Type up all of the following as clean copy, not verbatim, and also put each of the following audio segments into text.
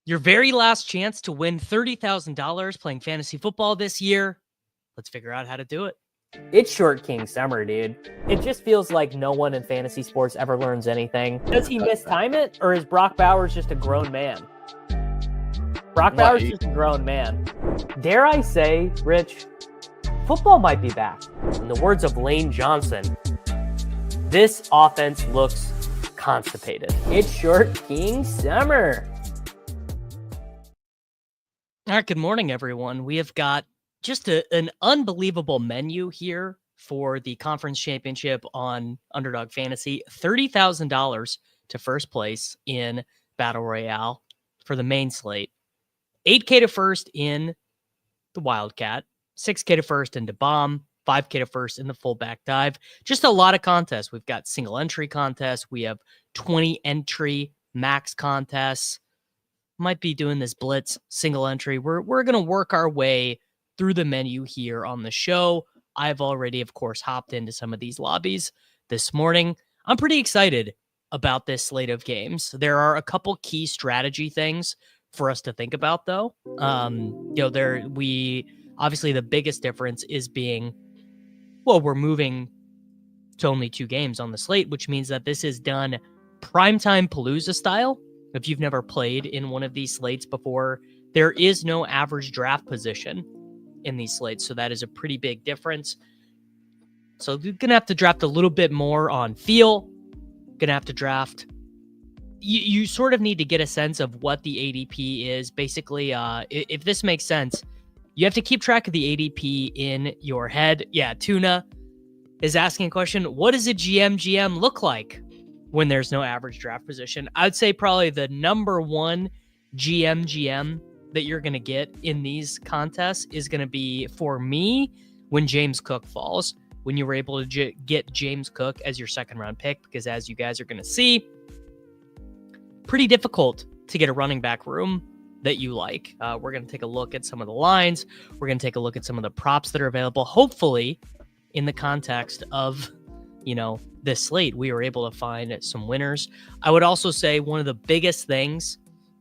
Your very last chance to win $30,000 playing fantasy football this year. Let's figure out how to do it. It's Short King Summer, dude. It just feels like no one in fantasy sports ever learns anything. Does he mistime it, or is Brock Bowers just a grown man? Brock Bowers is just a grown man. Dare I say, Rich, football might be back. In the words of Lane Johnson, this offense looks constipated. It's Short King Summer. All right, good morning, everyone. We have got just an unbelievable menu here for the conference championship on Underdog Fantasy. $30,000 to first place in Battle Royale for the main slate. 8K to first in the Wildcat, 6K to first into Bomb, 5K to first in the fullback dive. Just a lot of contests. We've got single entry contests. We have 20 entry max contests. Might be doing this blitz single entry. We're going to work our way through the menu here on the show. I've already, of course, hopped into some of these lobbies this morning. I'm pretty excited about this slate of games. There are a couple key strategy things for us to think about, though. Obviously the biggest difference is being, we're moving to only 2 games on the slate, which means that this is done primetime Palooza style. If you've never played in one of these slates before, there is no average draft position in these slates, so that is a pretty big difference. So you're going to have to draft a little bit more on feel. Going to have to draft. You sort of need to get a sense of what the ADP is. Basically, if this makes sense, you have to keep track of the ADP in your head. Yeah, Tuna is asking a question. What does a GM look like when there's no average draft position? I'd say probably the number one GM that you're going to get in these contests is going to be, for me, when James Cook falls. When you were able to get James Cook as your second round pick, because as you guys are going to see, pretty difficult to get a running back room that you like. We're going to take a look at some of the lines. We're going to take a look at some of the props that are available. Hopefully, in the context of, this slate, we were able to find some winners. I would also say one of the biggest things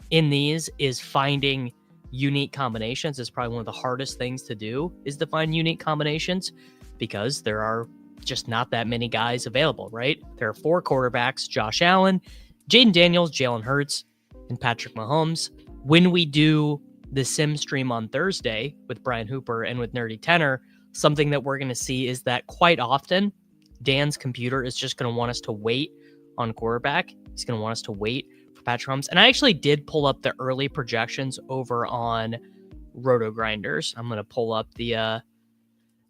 in these is finding unique combinations. Is probably one of the hardest things to do, is to find unique combinations, because there are just not that many guys available, right? There are 4 quarterbacks: Josh Allen, Jaden Daniels, Jalen Hurts, and Patrick Mahomes. When we do the sim stream on Thursday with Brian Hooper and with Nerdy Tenor, something that we're going to see is that quite often Dan's computer is just going to want us to wait on quarterback. He's going to want us to wait for Patrick Mahomes. And I actually did pull up the early projections over on Roto Grinders. I'm going to pull up the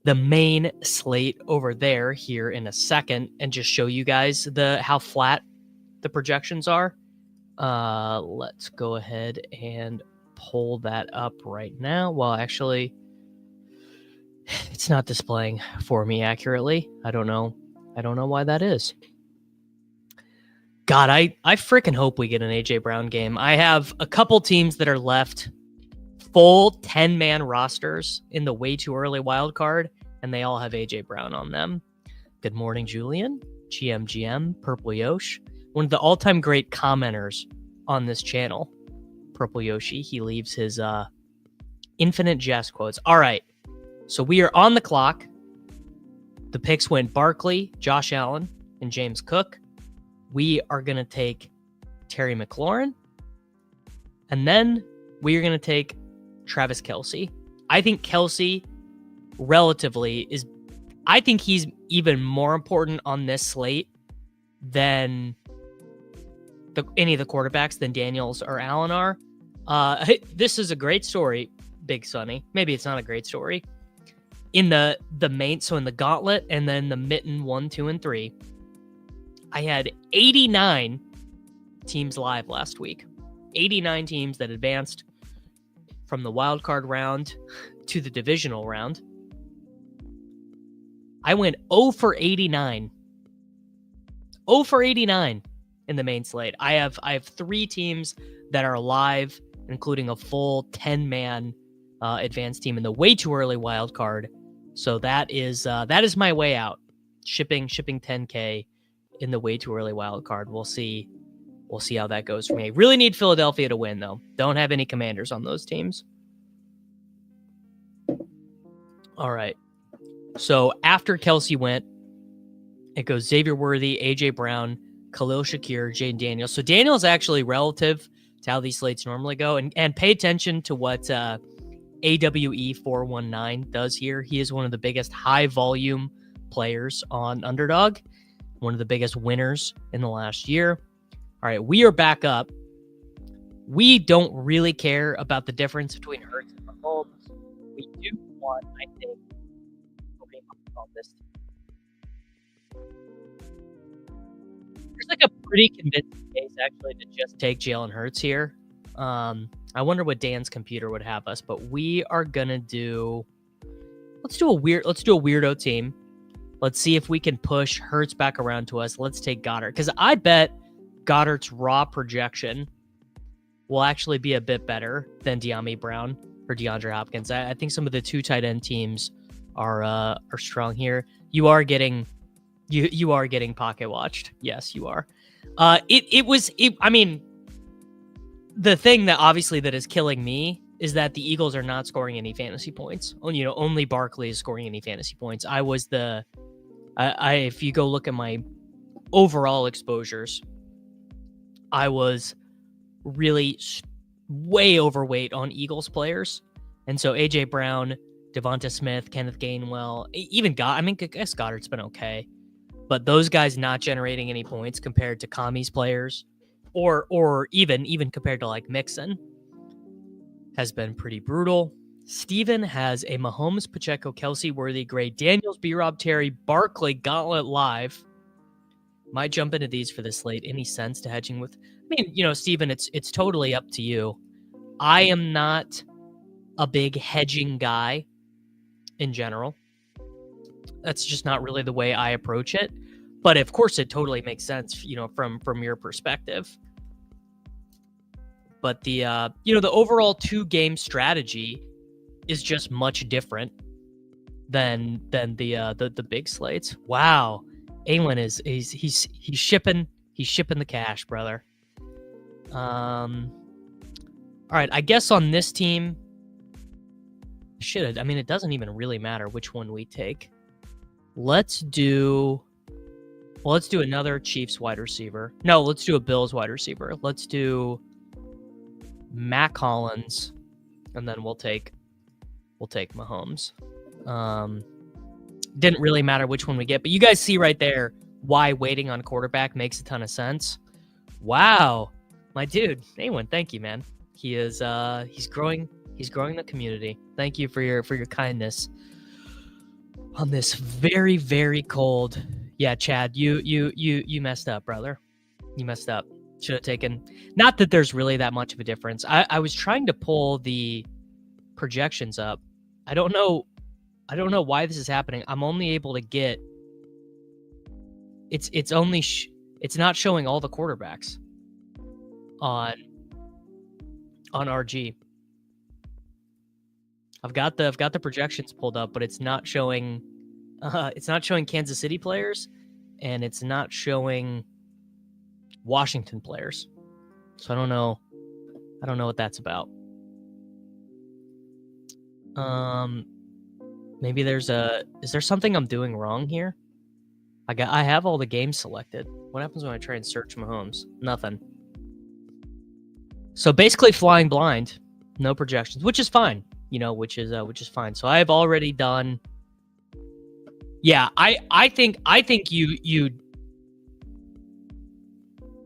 main slate over there here in a second and just show you guys how flat the projections are. Let's go ahead and pull that up right now. Well, actually, it's not displaying for me accurately. I don't know why that is. God, I freaking hope we get an AJ Brown game. I have a couple teams that are left full 10-man rosters in the way too early wild card, and they all have AJ Brown on them. Good morning, Julian. GM, Purple Yosh. One of the all-time great commenters on this channel, Purple Yoshi. He leaves his infinite jest quotes. All right, so we are on the clock. The picks went Barkley, Josh Allen, and James Cook. We are going to take Terry McLaurin, and then we are going to take Travis Kelce. I think Kelce relatively I think he's even more important on this slate than any of the quarterbacks, than Daniels or Allen are. This is a great story, Big Sonny. Maybe it's not a great story. In the main, so in the gauntlet and then the mitten 1, 2, and 3, I had 89 teams live last week. 89 teams that advanced from the wild card round to the divisional round. I went 0 for 89. 0 for 89 in the main slate. I have 3 teams that are live, including a full 10-man advanced team in the way too early wild card. So that is my way out. Shipping 10K in the way too early wild card. We'll see we'll see how that goes for me. Really need Philadelphia to win, though. Don't have any Commanders on those teams. All right. So after Kelce went, it goes Xavier Worthy, A.J. Brown, Khalil Shakir, Jaden Daniels. So Daniels actually relative to how these slates normally go. And pay attention to what AWE 419 does here. He is one of the biggest high volume players on Underdog, one of the biggest winners in the last year. All right, we are back up. We don't really care about the difference between Hurts and Mahomes. We do want, I think, on this. There's like a pretty convincing case actually to just take Jalen Hurts here. I wonder what Dan's computer would have us, but we are gonna do. Let's do a weirdo team. Let's see if we can push Hurts back around to us. Let's take Goddard because I bet Goddard's raw projection will actually be a bit better than De'Ami Brown or DeAndre Hopkins. I think some of the 2 tight end teams are strong here. You are getting pocket watched. Yes, you are. I mean, the thing that obviously that is killing me is that the Eagles are not scoring any fantasy points. Only Barkley is scoring any fantasy points. If you go look at my overall exposures, I was really way overweight on Eagles players. And so AJ Brown, Devonta Smith, Kenneth Gainwell, even I guess Goddard's been okay, but those guys not generating any points compared to Kami's players or even compared to like Mixon has been pretty brutal. Steven has a Mahomes, Pacheco, Kelce, Worthy, Gray, Daniels, B-Rob, Terry, Barkley, Gauntlet Live. Might jump into these for this slate. Any sense to hedging with? I mean, Steven, it's totally up to you. I am not a big hedging guy in general. That's just not really the way I approach it. But of course, it totally makes sense, from your perspective. But the overall 2-game strategy is just much different than the big slates. Wow, Aylin he's shipping the cash, brother. All right, I guess on this team, it doesn't even really matter which one we take. Let's do another Chiefs wide receiver. No, let's do a Bills wide receiver. Let's do Mac Hollins, and then we'll take Mahomes. Didn't really matter which one we get, but you guys see right there why waiting on quarterback makes a ton of sense. Wow, my dude, Awen, thank you, man. He is he's growing the community. Thank you for your kindness on this very, very cold. Yeah, Chad, you messed up, brother. You messed up. Should have taken. Not that there's really that much of a difference. I was trying to pull the projections up. I don't know why this is happening. I'm only able to get. It's not showing all the quarterbacks on RG. I've got the projections pulled up, but it's not showing. It's not showing Kansas City players, and it's not showing Washington players. So I don't know what that's about. Maybe is there something I'm doing wrong here? I have all the games selected. What happens when I try and search Mahomes? Nothing. So basically flying blind, no projections, which is fine, which is fine. So I've already done. Yeah, I think you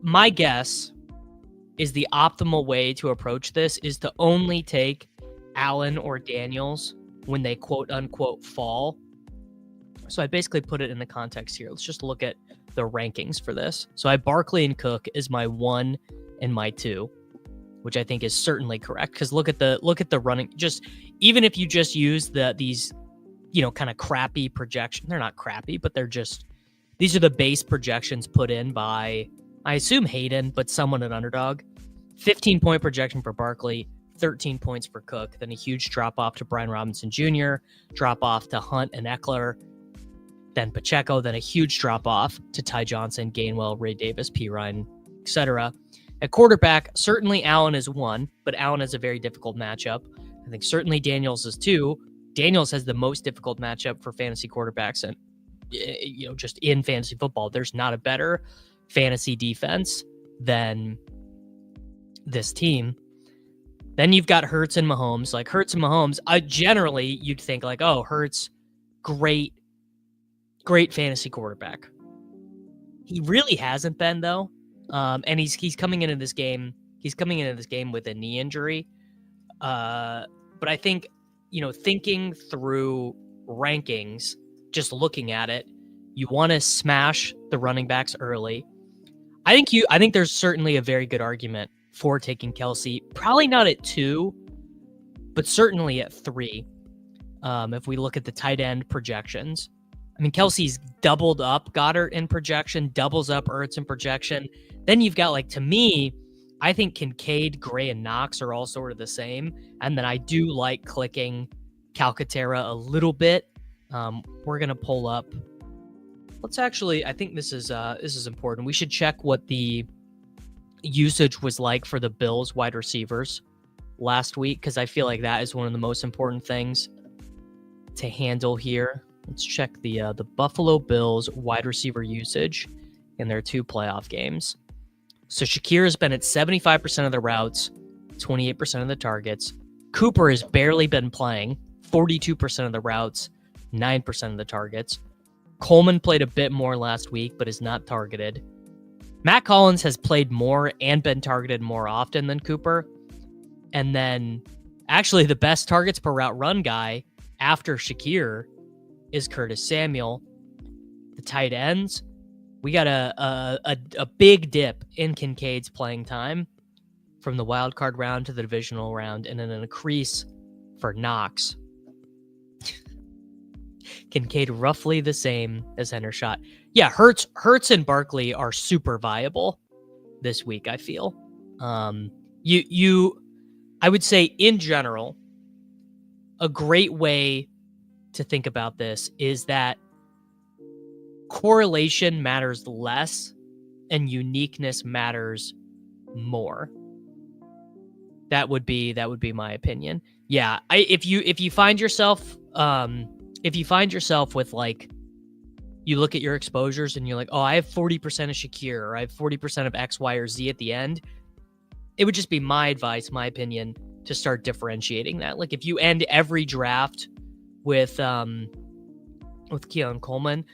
my guess is the optimal way to approach this is to only take Allen or Daniels when they quote unquote fall. So I basically put it in the context here. Let's just look at the rankings for this. So I have Barkley and Cook is my 1 and my 2, which I think is certainly correct. Because look at the running. Just even if you just use these kind of crappy projections, they're not crappy, but these are the base projections put in by, I assume Hayden, but someone at Underdog. 15-point projection for Barkley, 13 points for Cook, then a huge drop-off to Brian Robinson Jr., drop-off to Hunt and Eckler, then Pacheco, then a huge drop-off to Ty Johnson, Gainwell, Ray Davis, P. Ryan, etc. At quarterback, certainly Allen is one, but Allen has a very difficult matchup. I think certainly Daniels is two. Daniels has the most difficult matchup for fantasy quarterbacks, and just in fantasy football, there's not a better fantasy defense than this team. Then you've got Hurts and Mahomes. Like Hurts and Mahomes, generally you'd think like, oh, Hurts, great fantasy quarterback. He really hasn't been though, and he's coming into this game. He's coming into this game with a knee injury. But I think thinking through rankings, just looking at it, you want to smash the running backs early. I think there's certainly a very good argument for taking Kelce, probably not at 2, but certainly at 3. If we look at the tight end projections, I mean, Kelce's doubled up Goddard in projection, doubles up Ertz in projection. Then you've got, like, to me, I think Kincaid, Gray, and Knox are all sort of the same. And then I do like clicking Calcaterra a little bit. We're going to pull up. Let's actually, I think this is important. We should check what the usage was like for the Bills wide receivers last week, because I feel like that is one of the most important things to handle here. Let's check the Buffalo Bills wide receiver usage in their 2 playoff games. So Shakir has been at 75% of the routes, 28% of the targets. Cooper has barely been playing, 42% of the routes, 9% of the targets. Coleman played a bit more last week, but is not targeted. Matt Collins has played more and been targeted more often than Cooper. And then actually the best targets per route run guy after Shakir is Curtis Samuel. The tight ends, we got a big dip in Kincaid's playing time from the wild card round to the divisional round, and then an increase for Knox. Kincaid roughly the same as Hendershot. Yeah, Hurts and Barkley are super viable this week, I feel. I would say in general, a great way to think about this is that correlation matters less and uniqueness matters more. That would be my opinion. Yeah, if you find yourself with, like, you look at your exposures and you're like, oh, I have 40% of Shakir, or I have 40% of X, Y, or Z at the end, it would just be my advice, my opinion, to start differentiating that. Like if you end every draft with Keon Coleman,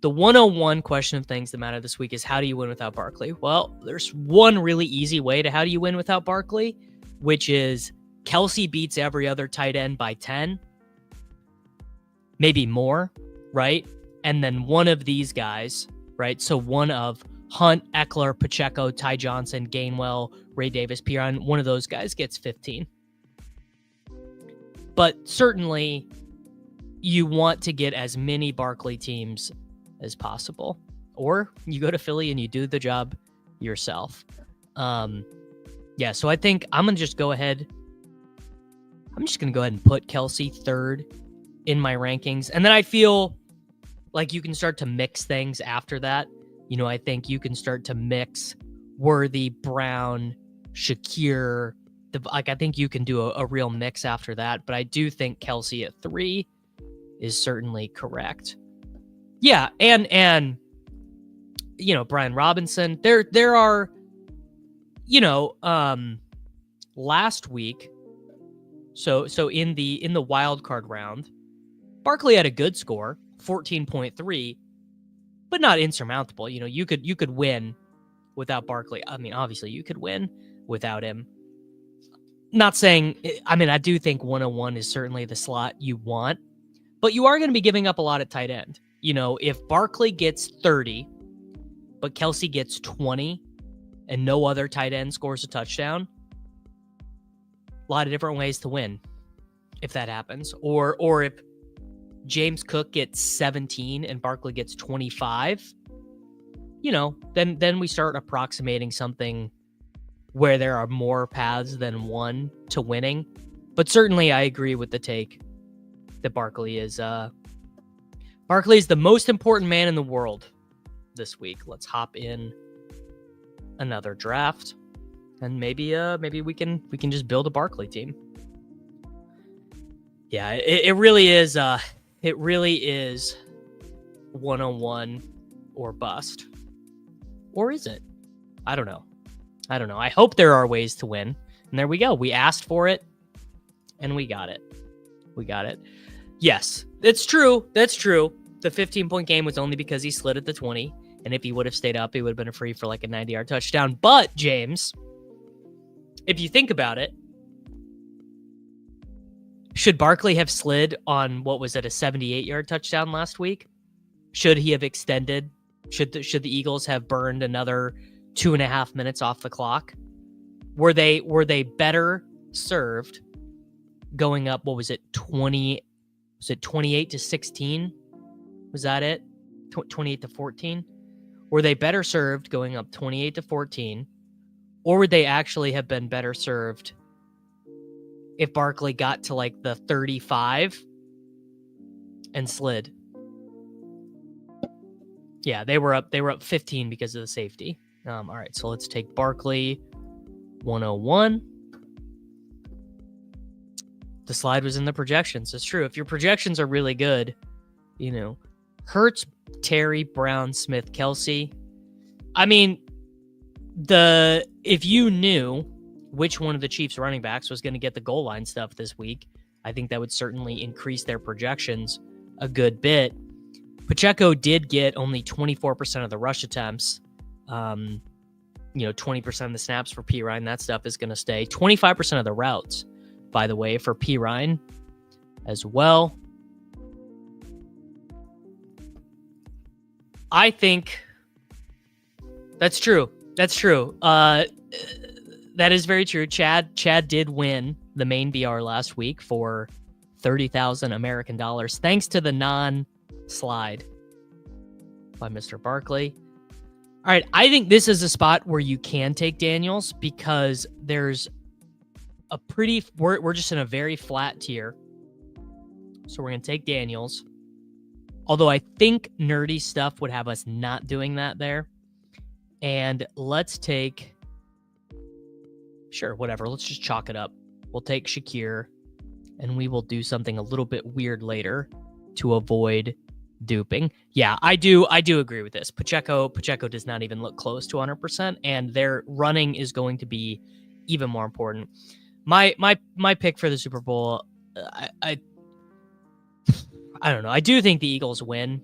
the 101 question of things that matter this week is, how do you win without Barkley? Well, there's one really easy way to how do you win without Barkley, which is Kelce beats every other tight end by 10, maybe more, right? And then one of these guys, right? So one of Hunt, Eckler, Pacheco, Ty Johnson, Gainwell, Ray Davis, Piron, one of those guys gets 15. But certainly you want to get as many Barkley teams as possible. Or you go to Philly and you do the job yourself. Yeah, so I think I'm just going to go ahead and put Kelce 3rd in my rankings. And then I feel like you can start to mix things after that. I think you can start to mix Worthy, Brown, Shakir. I think you can do a real mix after that. But I do think Kelce at 3 is certainly correct. Yeah, and Brian Robinson. There are, last week. So in the wild card round, Barkley had a good score, 14.3, but not insurmountable. You could win without Barkley. I mean, obviously you could win without him. Not saying, I do think 101 is certainly the slot you want, but you are going to be giving up a lot at tight end. If Barkley gets 30, but Kelce gets 20 and no other tight end scores a touchdown, a lot of different ways to win if that happens. Or if James Cook gets 17 and Barkley gets 25, then we start approximating something where there are more paths than one to winning. But certainly I agree with the take that Barkley is the most important man in the world this week. Let's hop in another draft, and maybe we can just build a Barkley team. Yeah, it really is 101 or bust. Or is it? I don't know. I hope there are ways to win. And there we go. We asked for it and we got it. Yes, it's true. That's true. The 15-point game was only because he slid at the 20. And if he would have stayed up, he would have been free for like a 90-yard touchdown. But, James, if you think about it, should Barkley have slid on, what was it, a 78-yard touchdown last week? Should he have extended? Should the Eagles have burned another 2.5 minutes off the clock? Were they better served going up, what was it, 28-16? Was that it? 28-14? Were they better served going up 28-14? Or would they actually have been better served if Barkley got to like the 35 and slid? Yeah, they were up 15 because of the safety. All right, so let's take Barkley 101. The slide was in the projections. It's true. If your projections are really good, Hurts, Terry, Brown, Smith, Kelce. I mean, if you knew which one of the Chiefs running backs was going to get the goal line stuff this week, I think that would certainly increase their projections a good bit. Pacheco did get only 24% of the rush attempts. 20% of the snaps for P. Ryan. That stuff is going to stay. 25% of the routes, by the way, for P. Ryan as well. I think that's true. That is very true. Chad did win the main BR last week for $30,000 American dollars, thanks to the non-slide by Mr. Barkley. All right, I think this is a spot where you can take Daniels because there's we're just in a very flat tier. So we're going to take Daniels. Although I think nerdy stuff would have us not doing that there. And let's take, sure, whatever. Let's just chalk it up. We'll take Shakir, and we will do something a little bit weird later to avoid duping. Yeah, I do agree with this. Pacheco does not even look close to 100%, and their running is going to be even more important. My pick for the Super Bowl, I don't know. I do think the Eagles win,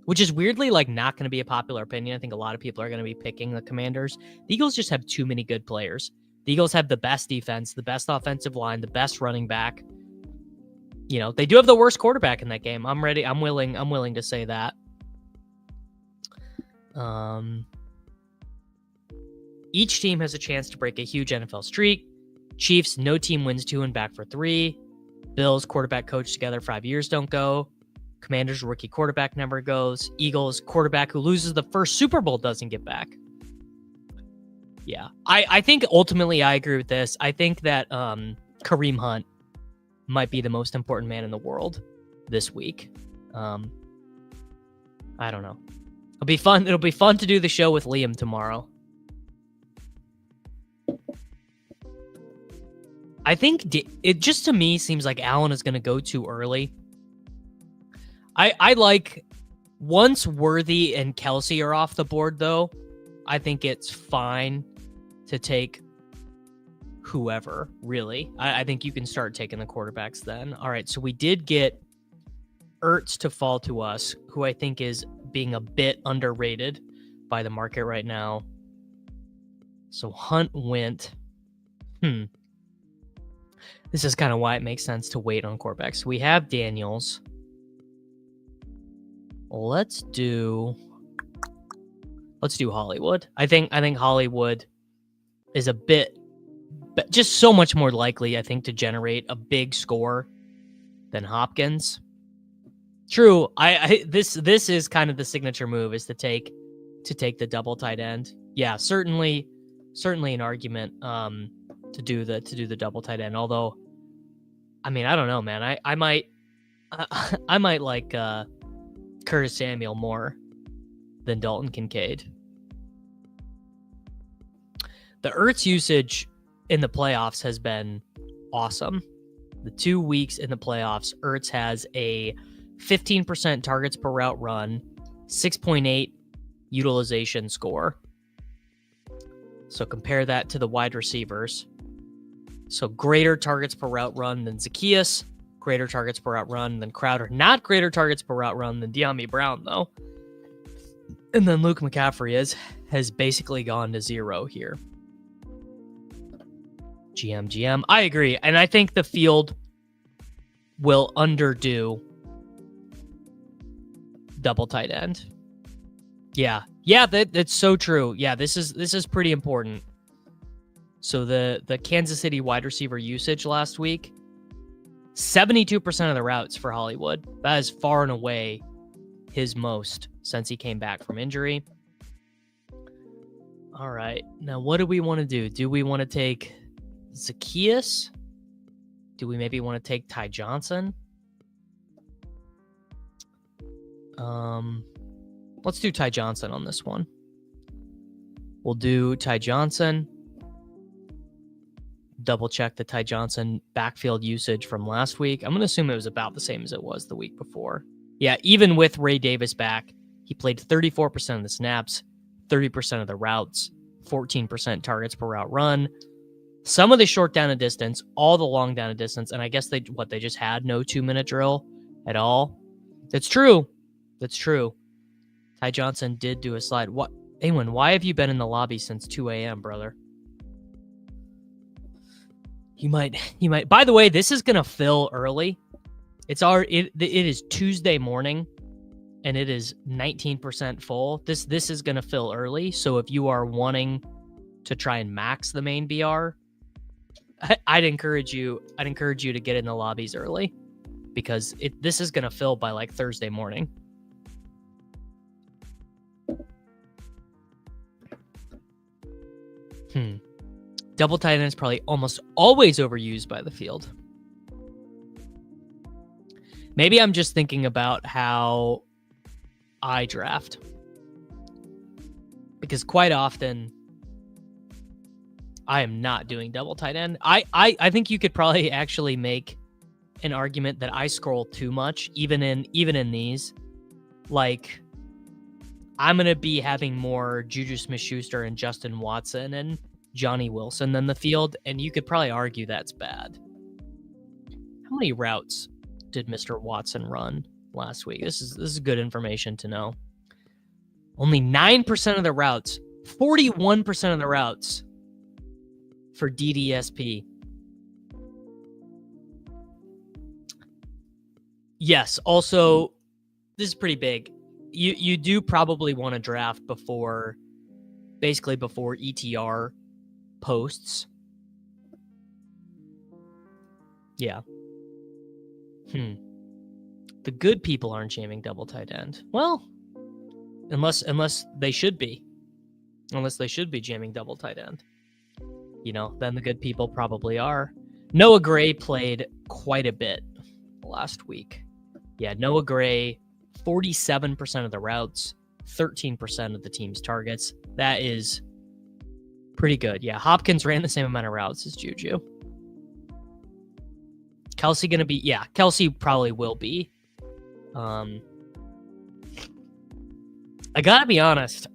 which is weirdly like not going to be a popular opinion. I think a lot of people are going to be picking the Commanders. The Eagles just have too many good players. The Eagles have the best defense, the best offensive line, the best running back. They do have the worst quarterback in that game. I'm ready. I'm willing to say that. Each team has a chance to break a huge NFL streak. Chiefs, no team wins 2 and back for 3. Bills, quarterback coach together 5 years don't go. Commanders, rookie quarterback never goes. Eagles, quarterback who loses the first Super Bowl doesn't get back. Yeah, I think ultimately I agree with this. I think that Kareem Hunt might be the most important man in the world this week. I don't know. It'll be fun. It'll be fun to do the show with Liam tomorrow. I think it just to me seems like Allen is going to go too early. I like once Worthy and Kelce are off the board, though, I think it's fine to take whoever, really. I think you can start taking the quarterbacks then. All right, so we did get Ertz to fall to us, who I think is being a bit underrated by the market right now. So Hunt went. This is kind of why it makes sense to wait on quarterbacks. So we have Daniels. Let's do Hollywood. I think Hollywood is a bit, but just so much more likely, I think, to generate a big score than Hopkins. True. This is kind of the signature move, is to take the double tight end. Yeah, certainly an argument to do the double tight end. Although, I mean, I don't know, man. I might like Curtis Samuel more than Dalton Kincaid. The Ertz usage in the playoffs has been awesome. The 2 weeks in the playoffs, Ertz has a 15% targets per route run, 6.8 utilization score. So compare that to the wide receivers. So greater targets per route run than Zacchaeus, greater targets per route run than Crowder, not greater targets per route run than De'Ami Brown, though. And then Luke McCaffrey has basically gone to 0 here. GM. I agree. And I think the field will underdo double tight end. Yeah, that's so true. Yeah, this is pretty important. So the Kansas City wide receiver usage last week, 72% of the routes for Hollywood. That is far and away his most since he came back from injury. All right. Now, what do we want to do? Do we want to take Zacchaeus? Do we maybe want to take Ty Johnson? Let's do Ty Johnson on this one. We'll do Ty Johnson. Double check the Ty Johnson backfield usage from last week. I'm going to assume it was about the same as it was the week before. Yeah, even with Ray Davis back, he played 34% of the snaps, 30% of the routes, 14% targets per route run. Some of the short down and distance, all the long down and distance, and I guess they just had no 2-minute drill at all. That's true. Ty Johnson did do a slide. What, Eamon, why have you been in the lobby since 2 a.m., brother? You might. By the way, this is gonna fill early. It is Tuesday morning, and it is 19% full. This is gonna fill early. So if you are wanting to try and max the main BR, I'd encourage you to get in the lobbies early, because this is gonna fill by like Thursday morning. Double tight end is probably almost always overused by the field. Maybe I'm just thinking about how I draft, because quite often I am not doing double tight end. I think you could probably actually make an argument that I scroll too much, even in these. Like, I'm gonna be having more Juju Smith-Schuster and Justin Watson and Johnny Wilson than the field, and you could probably argue that's bad. How many routes did Mr. Watson run last week? This is good information to know. Only 9% of the routes, 41% of the routes for DDSP. Yes, also, this is pretty big. You do probably want to draft before ETR posts. Yeah. The good people aren't jamming double tight end. Well, unless they should be. Unless they should be jamming double tight end. Then the good people probably are. Noah Gray played quite a bit last week. Yeah, Noah Gray, 47% of the routes, 13% of the team's targets. That is pretty good. Yeah, Hopkins ran the same amount of routes as Juju. Kelce gonna be? Yeah, Kelce probably will be. I gotta be honest.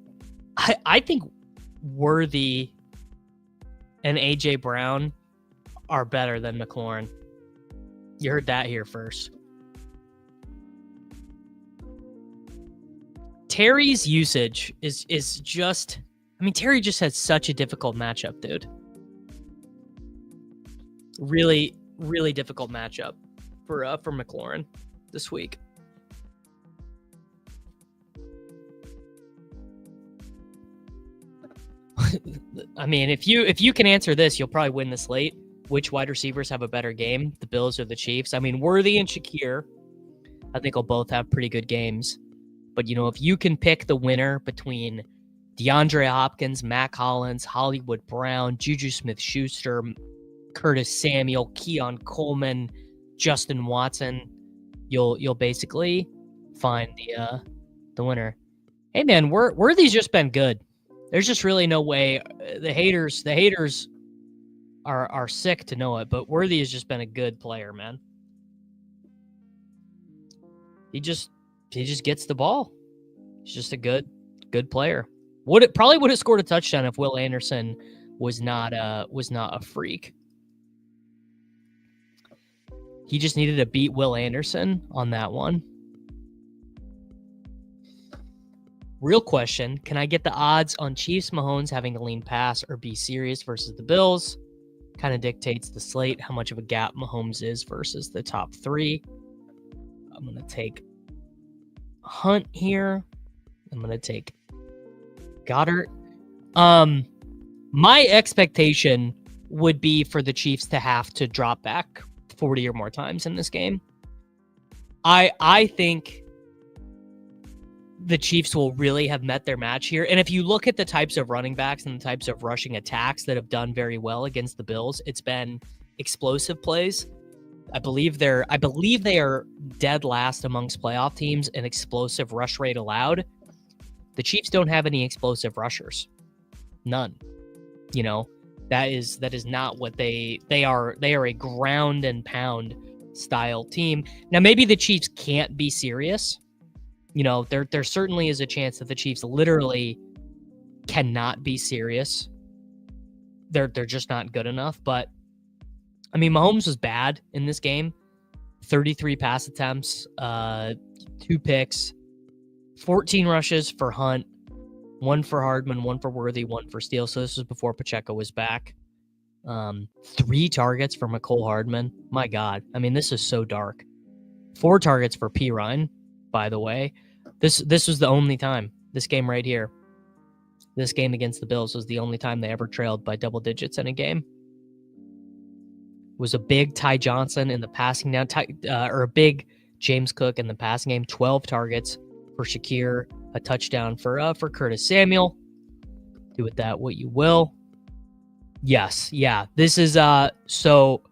I think Worthy and AJ Brown are better than McLaurin. You heard that here first. Terry's usage is just... Terry just had such a difficult matchup, dude. Really, really difficult matchup for McLaurin this week. If you can answer this, you'll probably win the slate. Which wide receivers have a better game, the Bills or the Chiefs? Worthy and Shakir, I think will both have pretty good games. But, if you can pick the winner between DeAndre Hopkins, Mac Hollins, Hollywood Brown, Juju Smith-Schuster, Curtis Samuel, Keon Coleman, Justin Watson, you'll basically find the winner. Hey man, Worthy's just been good. There's just really no way. The haters are sick to know it, but Worthy has just been a good player, man. He just gets the ball. He's just a good player. Probably would have scored a touchdown if Will Anderson was not a freak. He just needed to beat Will Anderson on that one. Real question, can I get the odds on Chiefs Mahomes having a lean pass or be serious versus the Bills? Kind of dictates the slate, how much of a gap Mahomes is versus the top three. I'm going to take Hunt here. I'm going to take Goddard. My expectation would be for the Chiefs to have to drop back 40 or more times in this game. I think the Chiefs will really have met their match here. And if you look at the types of running backs and the types of rushing attacks that have done very well against the Bills, it's been explosive plays. I believe they are dead last amongst playoff teams in explosive rush rate allowed. The Chiefs don't have any explosive rushers. None. You know, that is not what they are. They are a ground and pound style team. Now, maybe the Chiefs can't be serious. You know, there certainly is a chance that the Chiefs literally cannot be serious. They're just not good enough. But I mean, Mahomes was bad in this game. 33 pass attempts, 2 picks, 14 rushes for Hunt, 1 for Hardman, 1 for Worthy, 1 for Steele. So this was before Pacheco was back. 3 targets for McCole Hardman. My God. I mean, this is so dark. 4 targets for P. Ryan, by the way. This was the only time. This game right here. This game against the Bills was the only time they ever trailed by double digits in a game. It was a big Ty Johnson in the passing down, or a big James Cook in the passing game. 12 targets for Shakir, a touchdown for Curtis Samuel. Do with that what you will. Yes, yeah. This is so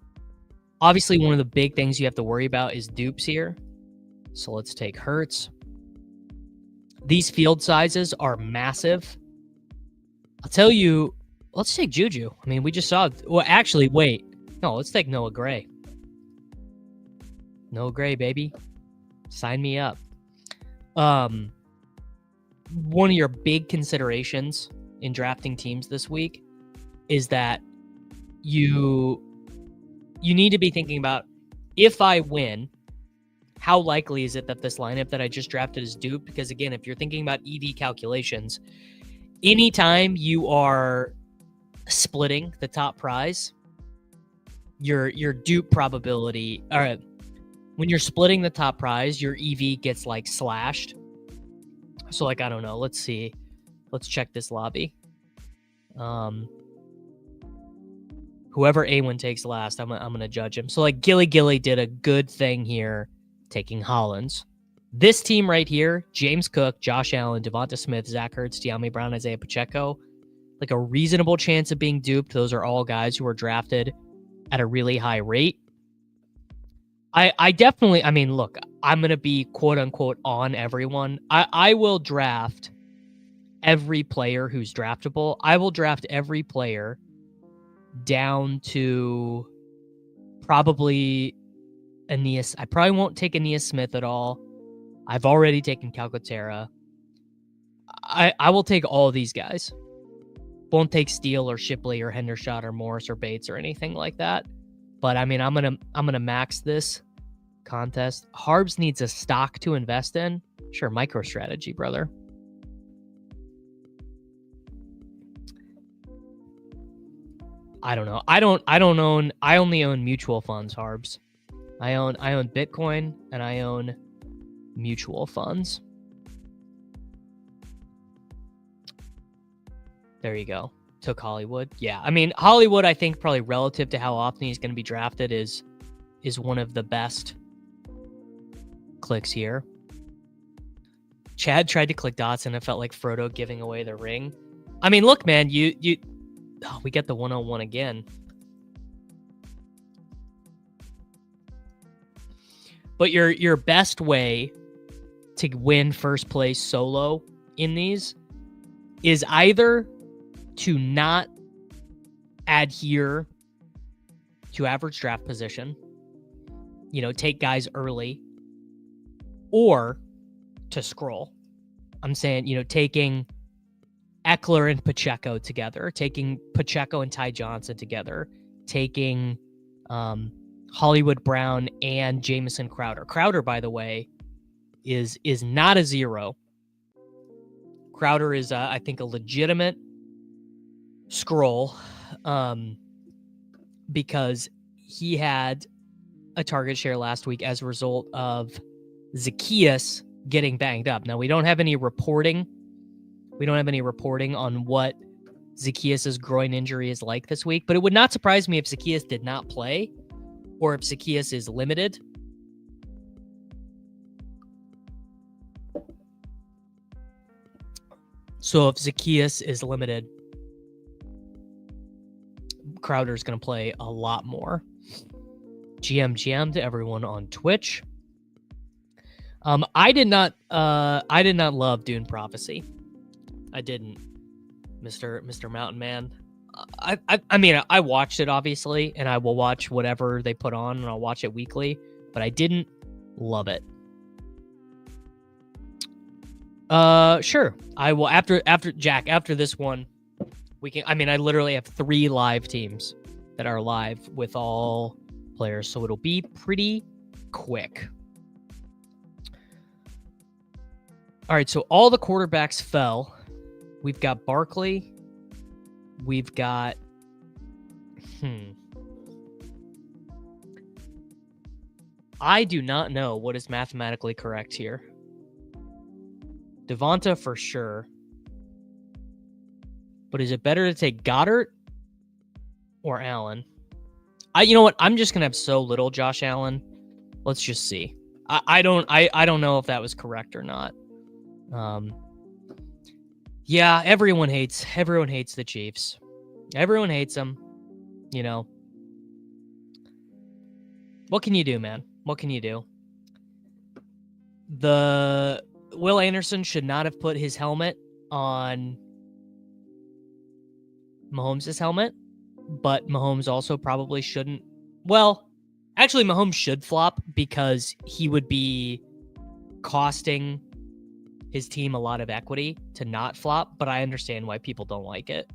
obviously one of the big things you have to worry about is dupes here. So let's take Hurts. These field sizes are massive. I'll tell you, let's take Juju. I mean, we just saw, well, actually, wait. No, let's take Noah Gray. Noah Gray, baby. Sign me up. One of your big considerations in drafting teams this week is that you need to be thinking about, if I win, how likely is it that this lineup that I just drafted is duped? Because again, if you're thinking about EV calculations, anytime you are splitting the top prize, your dupe probability, or when you're splitting the top prize, your EV gets like slashed. So like, I don't know. Let's see. Let's check this lobby. Whoever A1 takes last, I'm gonna judge him. So like Gilly did a good thing here, taking Hollins. This team right here, James Cook, Josh Allen, Devonta Smith, Zach Ertz, De'Ami Brown, Isaiah Pacheco, like a reasonable chance of being duped. Those are all guys who were drafted at a really high rate. I definitely, I mean, look, I'm going to be quote unquote on everyone. I will draft every player who's draftable. I will draft every player down to probably Aeneas. I probably won't take Aeneas Smith at all. I've already taken Calcaterra. I will take all of these guys. Won't take Steele or Shipley or Hendershot or Morris or Bates or anything like that. But I mean, I'm gonna max this contest. Harbs needs a stock to invest in. Sure, MicroStrategy, brother. I don't know. I only own mutual funds, Harbs. I own Bitcoin and I own mutual funds. There you go. Took Hollywood. Yeah. I mean, Hollywood, I think probably relative to how often he's going to be drafted is one of the best clicks here. Chad tried to click dots and it felt like Frodo giving away the ring. I mean, look, man, we get the 101 again. But your best way to win first place solo in these is either to not adhere to average draft position, take guys early, or to scroll. I'm saying, taking Eckler and Pacheco together, taking Pacheco and Ty Johnson together, taking Hollywood Brown and Jamison Crowder. Crowder, by the way, is not a 0. Crowder is, I think, a legitimate scroll because he had a target share last week as a result of Zacchaeus getting banged up. Now, we don't have any reporting. We don't have any reporting on what Zacchaeus' groin injury is like this week, but it would not surprise me if Zacchaeus did not play or if Zacchaeus is limited. So if Zacchaeus is limited, Crowder's going to play a lot more. GM to everyone on Twitch. I did not love Dune Prophecy. I didn't, Mr. Mountain Man. I mean, I watched it obviously, and I will watch whatever they put on, and I'll watch it weekly. But I didn't love it. Sure. I will after this one, we can. I mean, I literally have 3 live teams that are live with all players, so it'll be pretty quick. All right, so all the quarterbacks fell. We've got Barkley. We've got I do not know what is mathematically correct here. Devonta for sure. But is it better to take Goddard or Allen? You know what? I'm just gonna have so little Josh Allen. Let's just see. I don't know if that was correct or not. Yeah, everyone hates the Chiefs. Everyone hates them. What can you do, man? What can you do? Will Anderson should not have put his helmet on Mahomes' helmet, but Mahomes also probably shouldn't. Well, actually, Mahomes should flop because he would be costing his team a lot of equity to not flop, but I understand why people don't like it.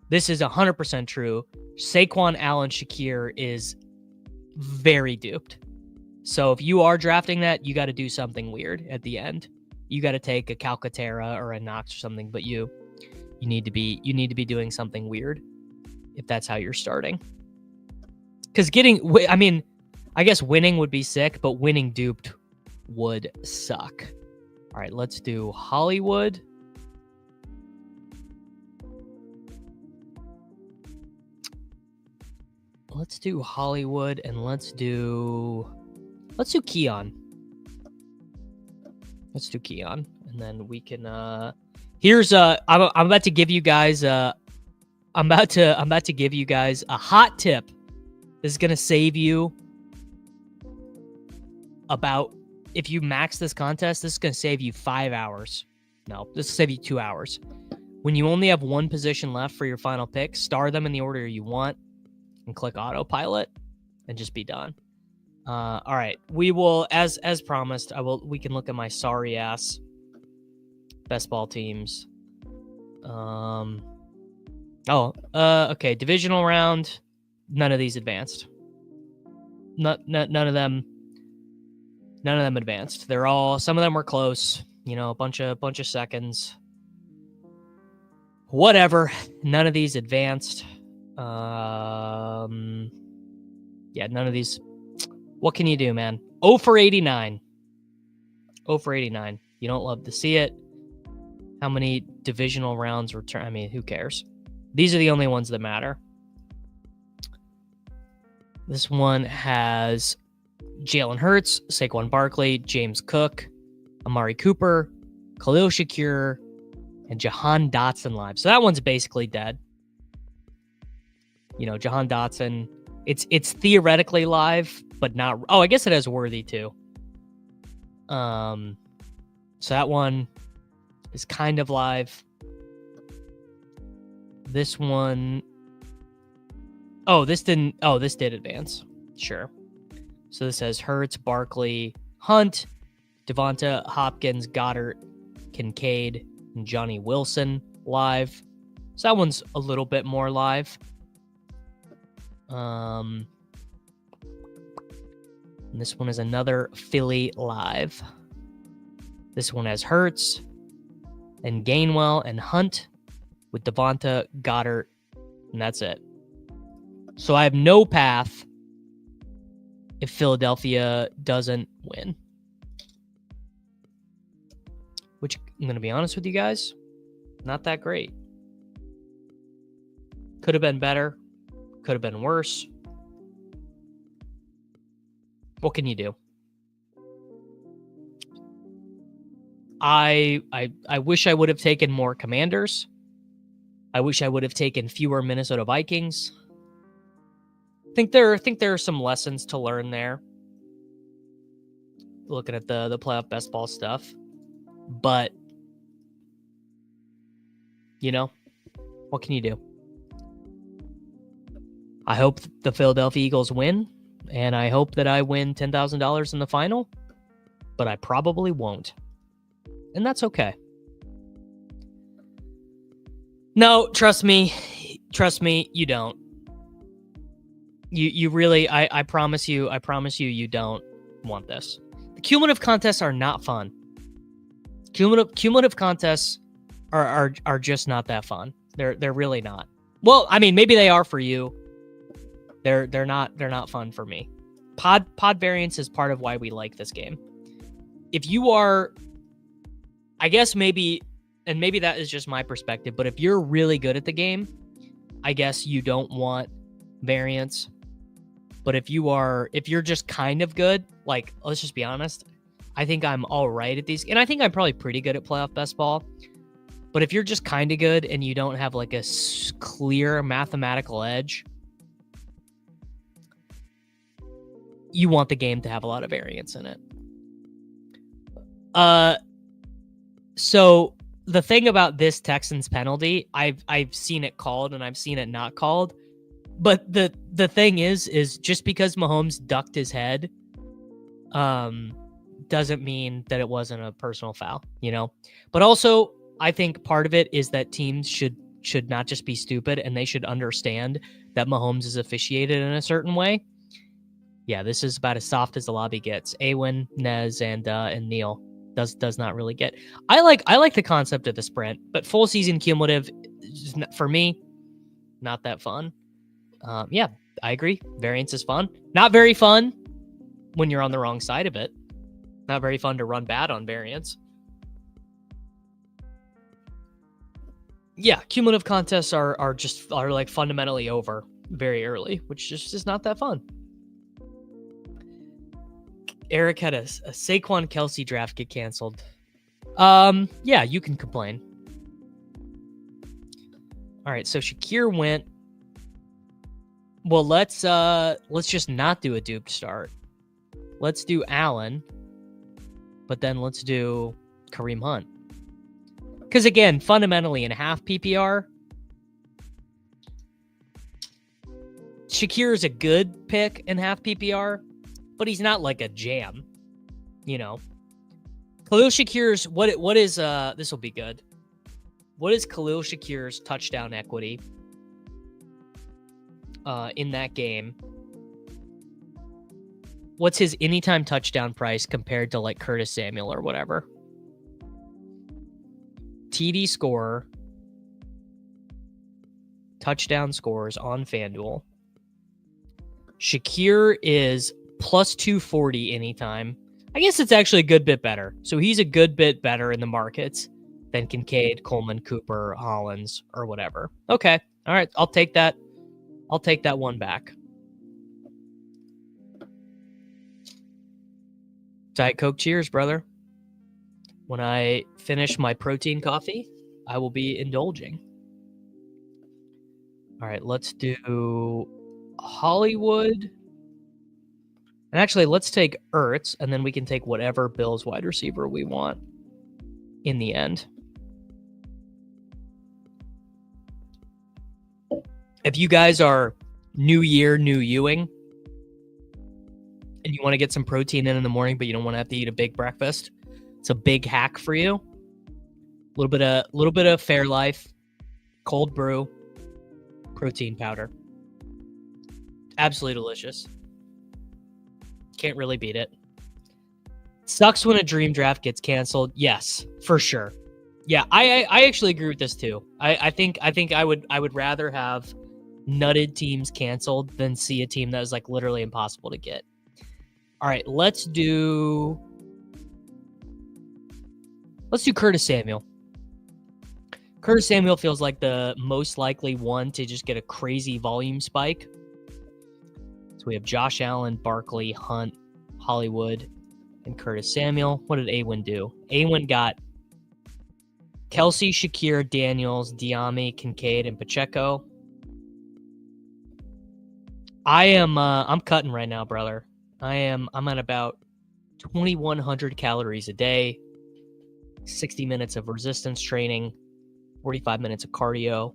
This is 100% true. Saquon, Allen, Shakir is very duped. So if you are drafting that, you got to do something weird at the end. You got to take a Calcaterra or a Knox or something, but you need to be doing something weird if that's how you're starting. Because I guess winning would be sick, but winning duped would suck. All right, let's do Hollywood. Let's do Hollywood and let's do Keon. Let's do Keon, and then we can. Here's I'm about to give you guys I'm about to give you guys a hot tip. This is gonna save you about, if you max this contest, this is gonna save you 5 hours. No, this will save you 2 hours. When you only have one position left for your final pick, star them in the order you want, and click autopilot, and just be done. All right, we will, as promised, we can look at my sorry ass best ball teams. Okay, divisional round, none of these advanced. None of them advanced. They're all, some of them were close, a bunch of seconds. Whatever, none of these advanced. Yeah, none of these. What can you do, man? 0 for 89. 0 for 89. You don't love to see it. How many divisional rounds return? I mean, who cares? These are the only ones that matter. This one has Jalen Hurts, Saquon Barkley, James Cook, Amari Cooper, Khalil Shakir, and Jahan Dotson live. So that one's basically dead. Jahan Dotson, it's theoretically live, but not. Oh, I guess it has Worthy too. So that one is kind of live. This one... Oh, this didn't... Oh, this did advance. Sure. So this says Hurts, Barkley, Hunt, Devonta, Hopkins, Goddard, Kincaid, and Johnny Wilson live. So that one's a little bit more live. And this one is another Philly live. This one has Hurts and Gainwell and Hunt with Devonta, Goddard, and that's it. So I have no path if Philadelphia doesn't win. Which, I'm going to be honest with you guys, not that great. Could have been better. Could have been worse. What can you do? I wish I would have taken more Commanders. I wish I would have taken fewer Minnesota Vikings. I think there are some lessons to learn there. Looking at the playoff best ball stuff. But, you know, what can you do? I hope the Philadelphia Eagles win, and I hope that I win $10,000 in the final, but I probably won't. And that's okay. No, trust me, you don't. You really, I promise you, you don't want this. The cumulative contests are not fun. Cumulative contests are just not that fun. They're really not. Well, I mean, maybe they are for you. They're not fun for me. Pod variance is part of why we like this game. If you are, I guess maybe that is just my perspective, but if you're really good at the game, I guess you don't want variance. But if you're just kind of good, like, let's just be honest, I think I'm all right at these, and I think I'm probably pretty good at playoff best ball. But if you're just kind of good and you don't have like a clear mathematical edge, you want the game to have a lot of variance in it. So the thing about this Texans penalty, I've seen it called and I've seen it not called. But the thing is just because Mahomes ducked his head, doesn't mean that it wasn't a personal foul, you know? But also, I think part of it is that teams should not just be stupid, and they should understand that Mahomes is officiated in a certain way. Yeah, this is about as soft as the lobby gets. Awen, Nez, and Neil does not really get. I like the concept of the sprint, but full season cumulative, for me, not that fun. Yeah, I agree. Variance is fun. Not very fun when you're on the wrong side of it. Not very fun to run bad on variance. Yeah, cumulative contests are like fundamentally over very early, which just is not that fun. Eric had a Saquon Kelce draft get canceled. Yeah, you can complain. All right, so Shakir went. Well, let's just not do a duped start. Let's do Allen, but then let's do Kareem Hunt. Because again, fundamentally in half PPR, Shakir is a good pick in half PPR, but he's not like a jam, you know. Khalil Shakir's what is this will be good. What is Khalil Shakir's touchdown equity in that game? What's his anytime touchdown price compared to like Curtis Samuel or whatever? TD scorer, touchdown scores on FanDuel. Shakir is plus 240 anytime. I guess it's actually a good bit better. So he's a good bit better in the markets than Kincaid, Coleman, Cooper, Hollins, or whatever. Okay. All right. I'll take that. I'll take that one back. Diet Coke, cheers, brother. When I finish my protein coffee, I will be indulging. All right, let's do Hollywood. And actually, let's take Ertz, and then we can take whatever Bills wide receiver we want in the end. If you guys are new year, new Ewing, and you want to get some protein in the morning, but you don't want to have to eat a big breakfast, it's a big hack for you. A little bit of Fairlife, cold brew, protein powder. Absolutely delicious. Can't really beat it. Sucks when a dream draft gets canceled. Yes, for sure. Yeah, I actually agree with this too. I think I would rather have nutted teams canceled than see a team that is like literally impossible to get. All right, let's do Curtis Samuel. Curtis Samuel feels like the most likely one to just get a crazy volume spike. So we have Josh Allen, Barkley, Hunt, Hollywood, and Curtis Samuel. What did Awin do? Awin got Kelce, Shakir, Daniels, Diami, Kincaid, and Pacheco. I'm cutting right now, brother. I'm at about 2,100 calories a day, 60 minutes of resistance training, 45 minutes of cardio.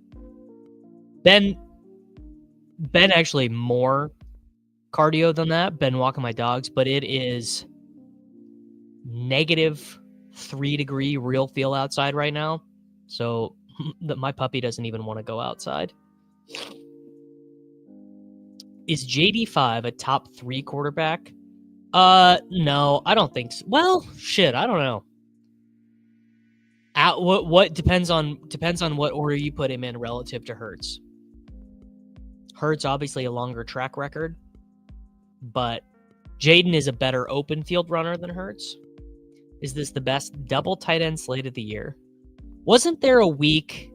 Ben actually more cardio than that. Ben walking my dogs, but it is -3-degree real feel outside right now. So my puppy doesn't even want to go outside. Is JD5 a top 3 quarterback? No, I don't think so. Well, shit, I don't know. What depends on what order you put him in relative to Hurts. Hurts obviously a longer track record, but Jaden is a better open field runner than Hurts. Is this the best double tight end slate of the year? Wasn't there a week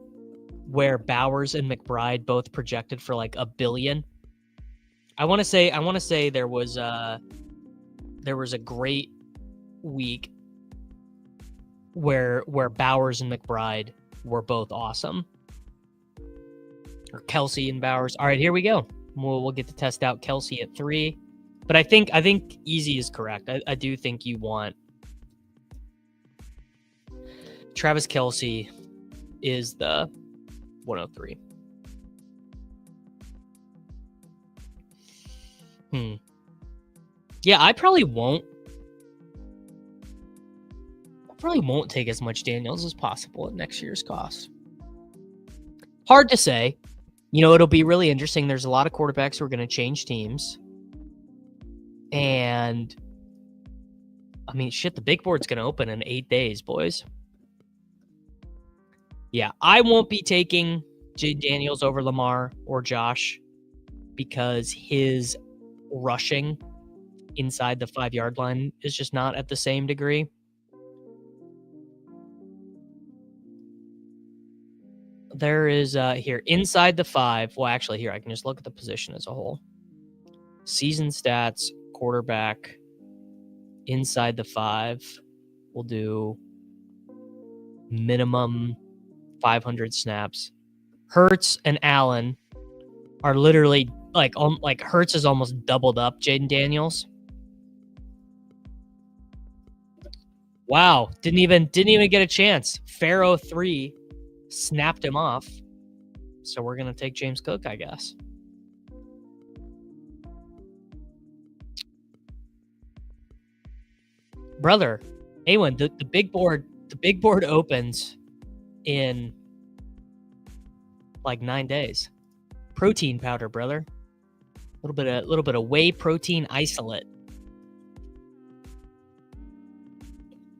where Bowers and McBride both projected for like $1 billion? I want to say there was a great week where Bowers and McBride were both awesome. Or Kelce and Bowers. All right, here we go. We'll get to test out Kelce at 3. But I think easy is correct. I do think you want Travis Kelce is the 103. Yeah, I probably won't take as much Daniels as possible at next year's cost. Hard to say. You know, it'll be really interesting. There's a lot of quarterbacks who are going to change teams. And, I mean, shit, the big board's going to open in 8 days, boys. Yeah, I won't be taking Jay Daniels over Lamar or Josh because his rushing inside the 5-yard line is just not at the same degree. There is here inside the 5. Well, actually, here I can just look at the position as a whole. Season stats, quarterback, inside the 5. We'll do minimum 500 snaps. Hurts and Allen are literally like Hurts is almost doubled up Jaden Daniels. Wow, didn't even get a chance. Pharaoh 3 snapped him off. So we're gonna take James Cook, I guess. Brother, Awin, the big board opens in like 9 days. Protein powder, brother. A little bit of whey protein isolate.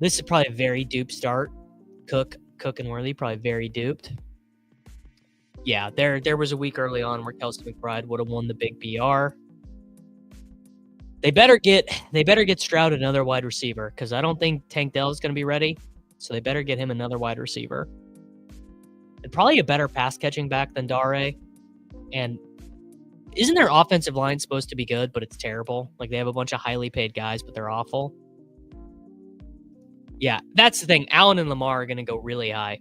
This is probably a very dupe start. Cook and Worthy probably very duped. Yeah, there was a week early on where Kelce McBride would have won the big BR. They better get Stroud another wide receiver because I don't think Tank Dell is going to be ready. So they better get him another wide receiver. And probably a better pass catching back than Dare. And isn't their offensive line supposed to be good, but it's terrible? Like they have a bunch of highly paid guys, but they're awful. Yeah, that's the thing. Allen and Lamar are going to go really high.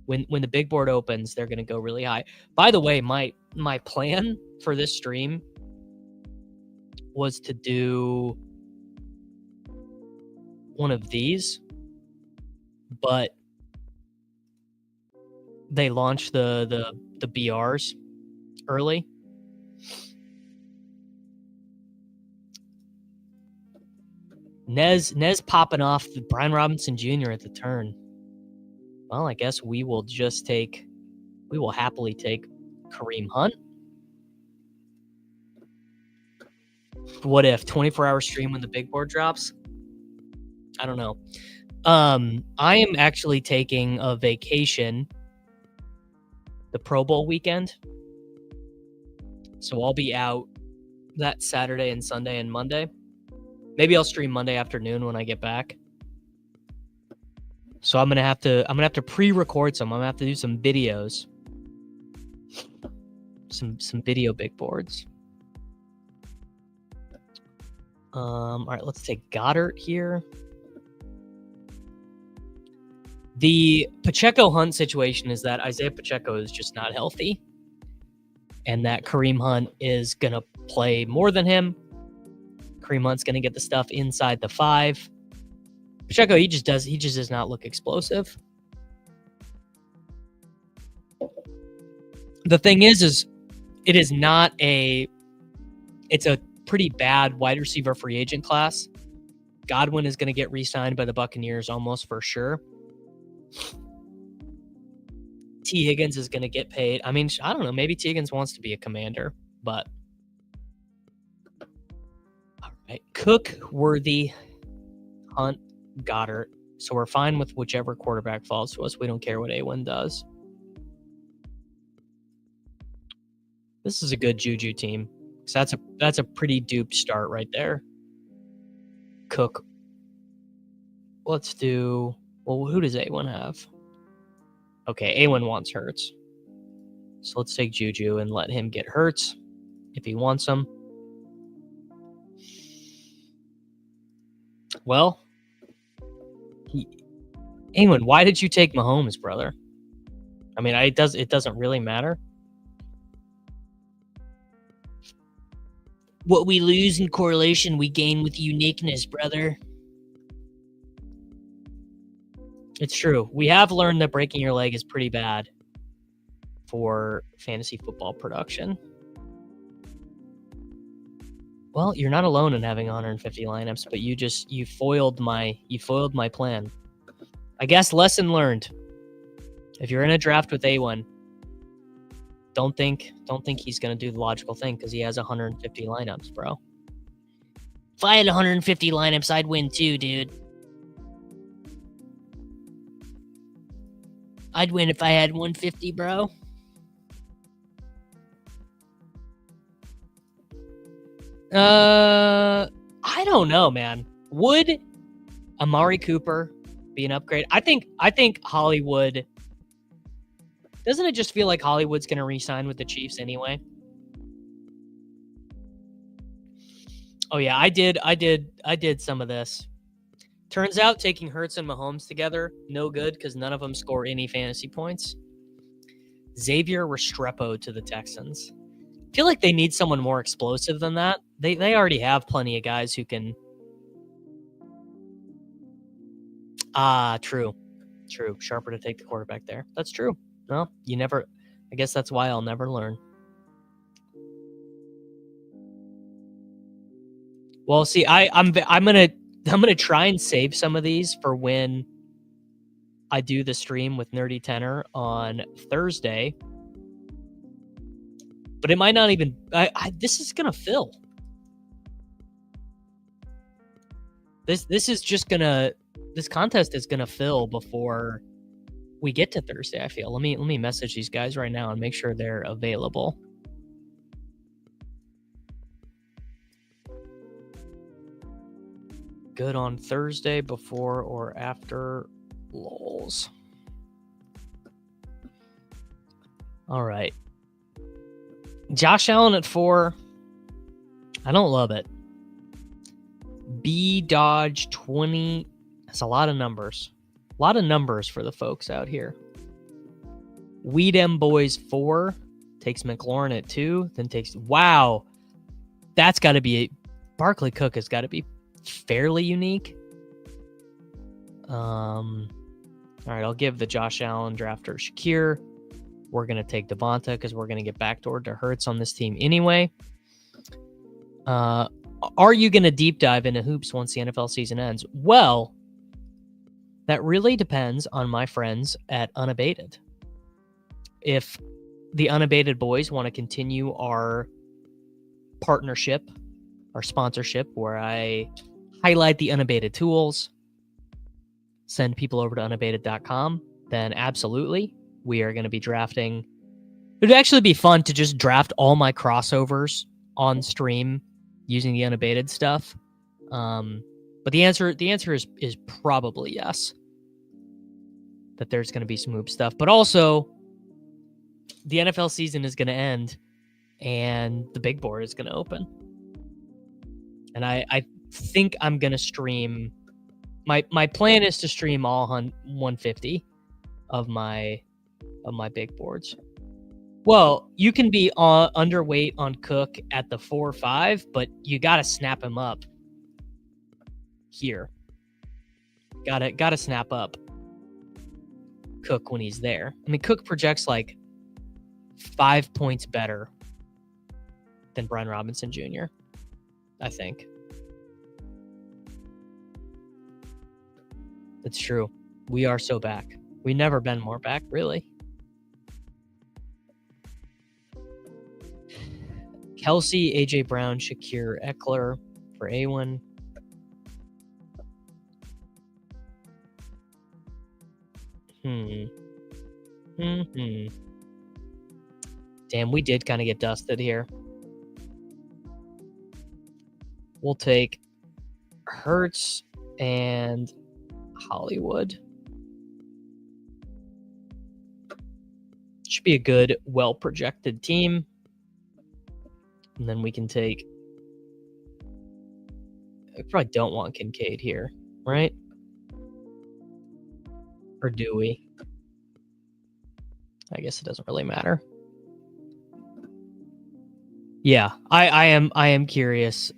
When the big board opens, they're going to go really high. By the way, my plan for this stream was to do one of these, but they launched the BRs early. Nez popping off the Brian Robinson Jr. at the turn. Well, I guess we will happily take Kareem Hunt. What if 24-hour stream when the big board drops? I don't know. I am actually taking a vacation the Pro Bowl weekend. So I'll be out that Saturday and Sunday and Monday. Maybe I'll stream Monday afternoon when I get back. So I'm gonna have to pre-record some. I'm gonna have to do some videos. Some video big boards. All right, let's take Goddard here. The Pacheco Hunt situation is that Isaiah Pacheco is just not healthy, and that Kareem Hunt is gonna play more than him. Kareem Hunt's gonna get the stuff inside the 5. Pacheco, he just does not look explosive. The thing is it's a pretty bad wide receiver free agent class. Godwin is going to get re-signed by the Buccaneers almost for sure. T. Higgins is going to get paid. I mean, I don't know. Maybe T. Higgins wants to be a Commander, but all right. Cook, Worthy, Hunt, Goddard. So we're fine with whichever quarterback falls to us. We don't care what A1 does. This is a good Juju team. So that's a pretty duped start right there. Cook. Let's do... Well, who does A1 have? Okay, A1 wants Hurts. So let's take Juju and let him get Hurts if he wants him. Well, A1, why did you take Mahomes, brother? I mean, it doesn't really matter. What we lose in correlation, we gain with uniqueness, brother. It's true. We have learned that breaking your leg is pretty bad for fantasy football production. Well, you're not alone in having 150 lineups, but you foiled my plan. I guess lesson learned. If you're in a draft with A1, don't think he's gonna do the logical thing because he has 150 lineups, bro. If I had 150 lineups, I'd win too, dude. I'd win if I had 150, bro. I don't know, man. Would Amari Cooper be an upgrade? I think Hollywood. Doesn't it just feel like Hollywood's going to re-sign with the Chiefs anyway? Oh yeah, I did some of this. Turns out taking Hurts and Mahomes together, no good because none of them score any fantasy points. Xavier Restrepo to the Texans. I feel like they need someone more explosive than that. They already have plenty of guys who can... True. Sharper to take the quarterback there. That's true. Well, you never... I guess that's why I'll never learn. Well, see, I'm gonna try and save some of these for when I do the stream with Nerdy Tenor on Thursday. But it might not even... this is gonna fill. This is just gonna... This contest is gonna fill before we get to Thursday, I feel. Let me message these guys right now and make sure they're available. Good on Thursday before or after LOLs. All right. Josh Allen at 4. I don't love it. B Dodge 20. That's a lot of numbers. A lot of numbers for the folks out here. Weed M Boys 4. Takes McLaurin at 2. Then takes... Wow. That's got to be... Barkley Cook has got to be fairly unique. All right, I'll give the Josh Allen drafter Shakir. We're going to take Devonta because we're going to get backdoored to Hurts on this team anyway. Are you going to deep dive into hoops once the NFL season ends? Well, that really depends on my friends at Unabated. If the Unabated boys want to continue our partnership, our sponsorship, where I highlight the Unabated tools, send people over to unabated.com, then absolutely, we are going to be drafting. It would actually be fun to just draft all my crossovers on stream using the Unabated stuff. But the answer is probably yes. That there's going to be some hoop stuff, but also the NFL season is going to end and the big board is going to open. And I think I'm going to stream. My plan is to stream all 150 of my big boards. Well, you can be underweight on Cook at the 4-5, but you got to snap him up here. Got to snap up Cook when he's there. I mean, Cook projects like 5 points better than Brian Robinson Jr., I think. That's true. We are so back. We've never been more back, really. Kelce, AJ Brown, Shakir, Eckler for A1. Damn, we did kind of get dusted here. We'll take Hurts and Hollywood. Should be a good, well-projected team. And then we can take... I probably don't want Kincaid here, right? Or do we? I guess it doesn't really matter. Yeah, I am curious.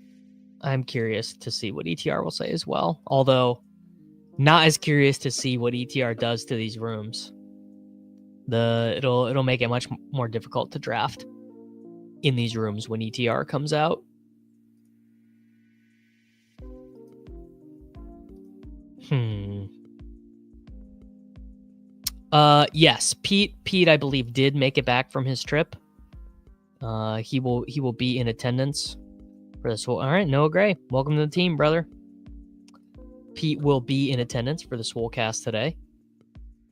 I'm curious to see what ETR will say as well. Although, not as curious to see what ETR does to these rooms. It'll make it much more difficult to draft in these rooms when ETR comes out. Yes, Pete, I believe, did make it back from his trip. He will be in attendance for this. All right, Noah Gray, welcome to the team, brother. Pete will be in attendance for the Swolecast today.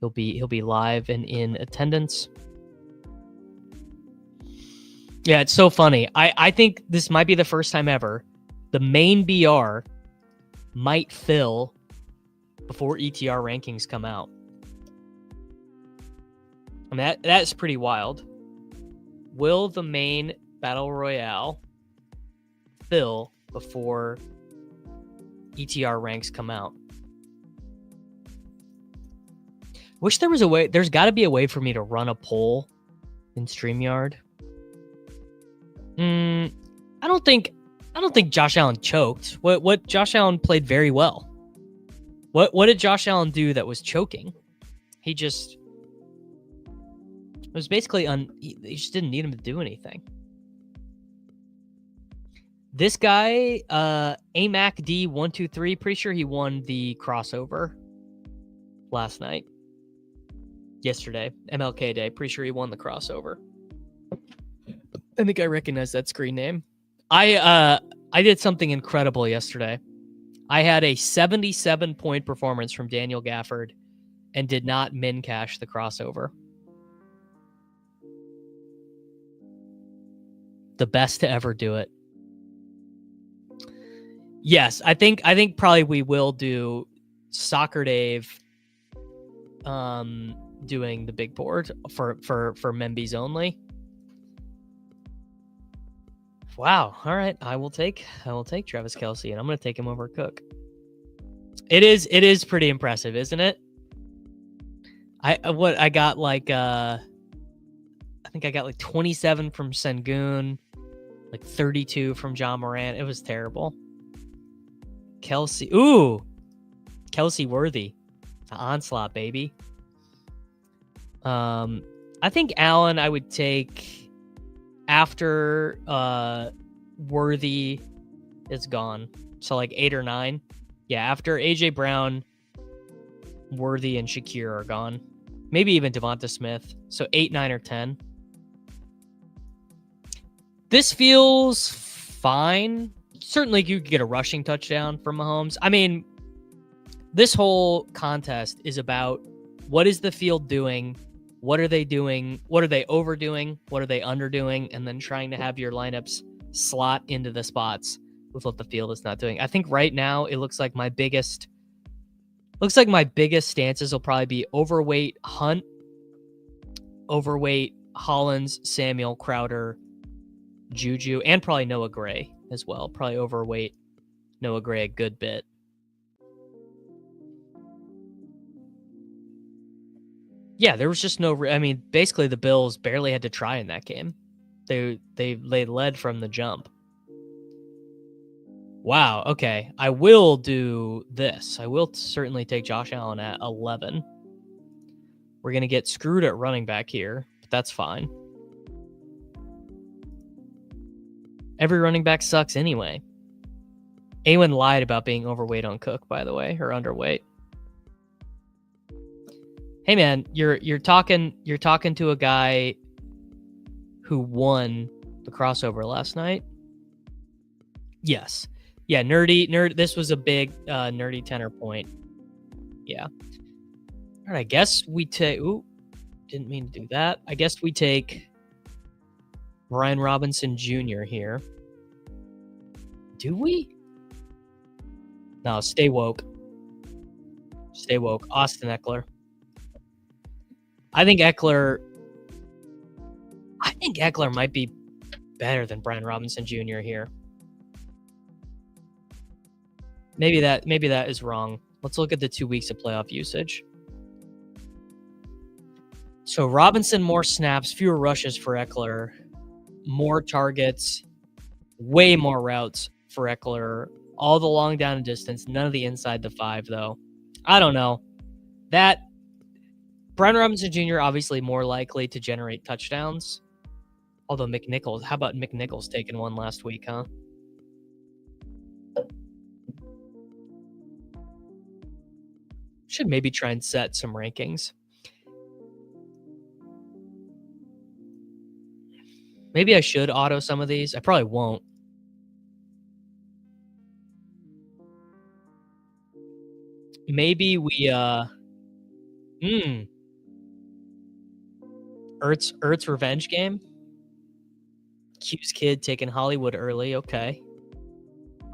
He'll be live and in attendance. Yeah, it's so funny. I think this might be the first time ever the main BR might fill before ETR rankings come out. I mean, that's pretty wild. Will the main Battle Royale fill before ETR ranks come out? Wish there was a way. There's got to be a way for me to run a poll in StreamYard. I don't think Josh Allen choked. What Josh Allen played very well. What did Josh Allen do that was choking? He just... It was basically you just didn't need him to do anything. This guy, AMAC D123, pretty sure he won the crossover yesterday, MLK Day. Pretty sure he won the crossover. I think I recognize that screen name. I did something incredible yesterday. I had a 77-point performance from Daniel Gafford and did not min cash the crossover. The best to ever do it. Yes, I think probably we will do Soccer Dave doing the big board for Membies only. Wow. All right. I will take Travis Kelce, and I'm going to take him over Cook. It is pretty impressive, isn't it? I got like I think I got like 27 from Sengun, like 32 from John Moran. It was terrible. Kelce. Ooh. Kelce worthy. The onslaught, baby. I think Allen I would take after Worthy is gone. So like 8 or 9. Yeah, after AJ Brown, Worthy, and Shakir are gone. Maybe even Devonta Smith. So 8, 9, or 10. This feels fine. Certainly you could get a rushing touchdown from Mahomes. I mean, this whole contest is about what is the field doing? What are they doing? What are they overdoing? What are they underdoing? And then trying to have your lineups slot into the spots with what the field is not doing. I think right now it looks like my biggest stances will probably be overweight Hunt, overweight Hollins, Samuel, Crowder, Juju, and probably Noah Gray as well. Probably overweight Noah Gray a good bit. Yeah, there was just no. I mean, basically the Bills barely had to try in that game. They led from the jump. Wow. Okay, I will do this. I will certainly take Josh Allen at 11. We're gonna get screwed at running back here, but that's fine. Every running back sucks anyway. Anyone lied about being overweight on Cook, by the way, or underweight. Hey man, you're talking to a guy who won the crossover last night. Yes. Yeah, nerd. This was a big nerdy tenor point. Yeah. All right, I guess we take. Ooh, didn't mean to do that. I guess we take Brian Robinson Jr. here. Do we? No, stay woke. Stay woke. Austin Eckler. I think Eckler might be better than Brian Robinson Jr. here. Maybe that is wrong. Let's look at the 2 weeks of playoff usage. So Robinson, more snaps, fewer rushes for Eckler, more targets, way more routes for Eckler, all the long down and distance, none of the inside the 5, though. I don't know. That Brian Robinson Jr. obviously more likely to generate touchdowns. Although McNichols, how about McNichols taking one last week, huh? Should maybe try and set some rankings. Maybe I should auto some of these. I probably won't. Maybe we Ertz revenge game. Q's kid taking Hollywood early. Okay.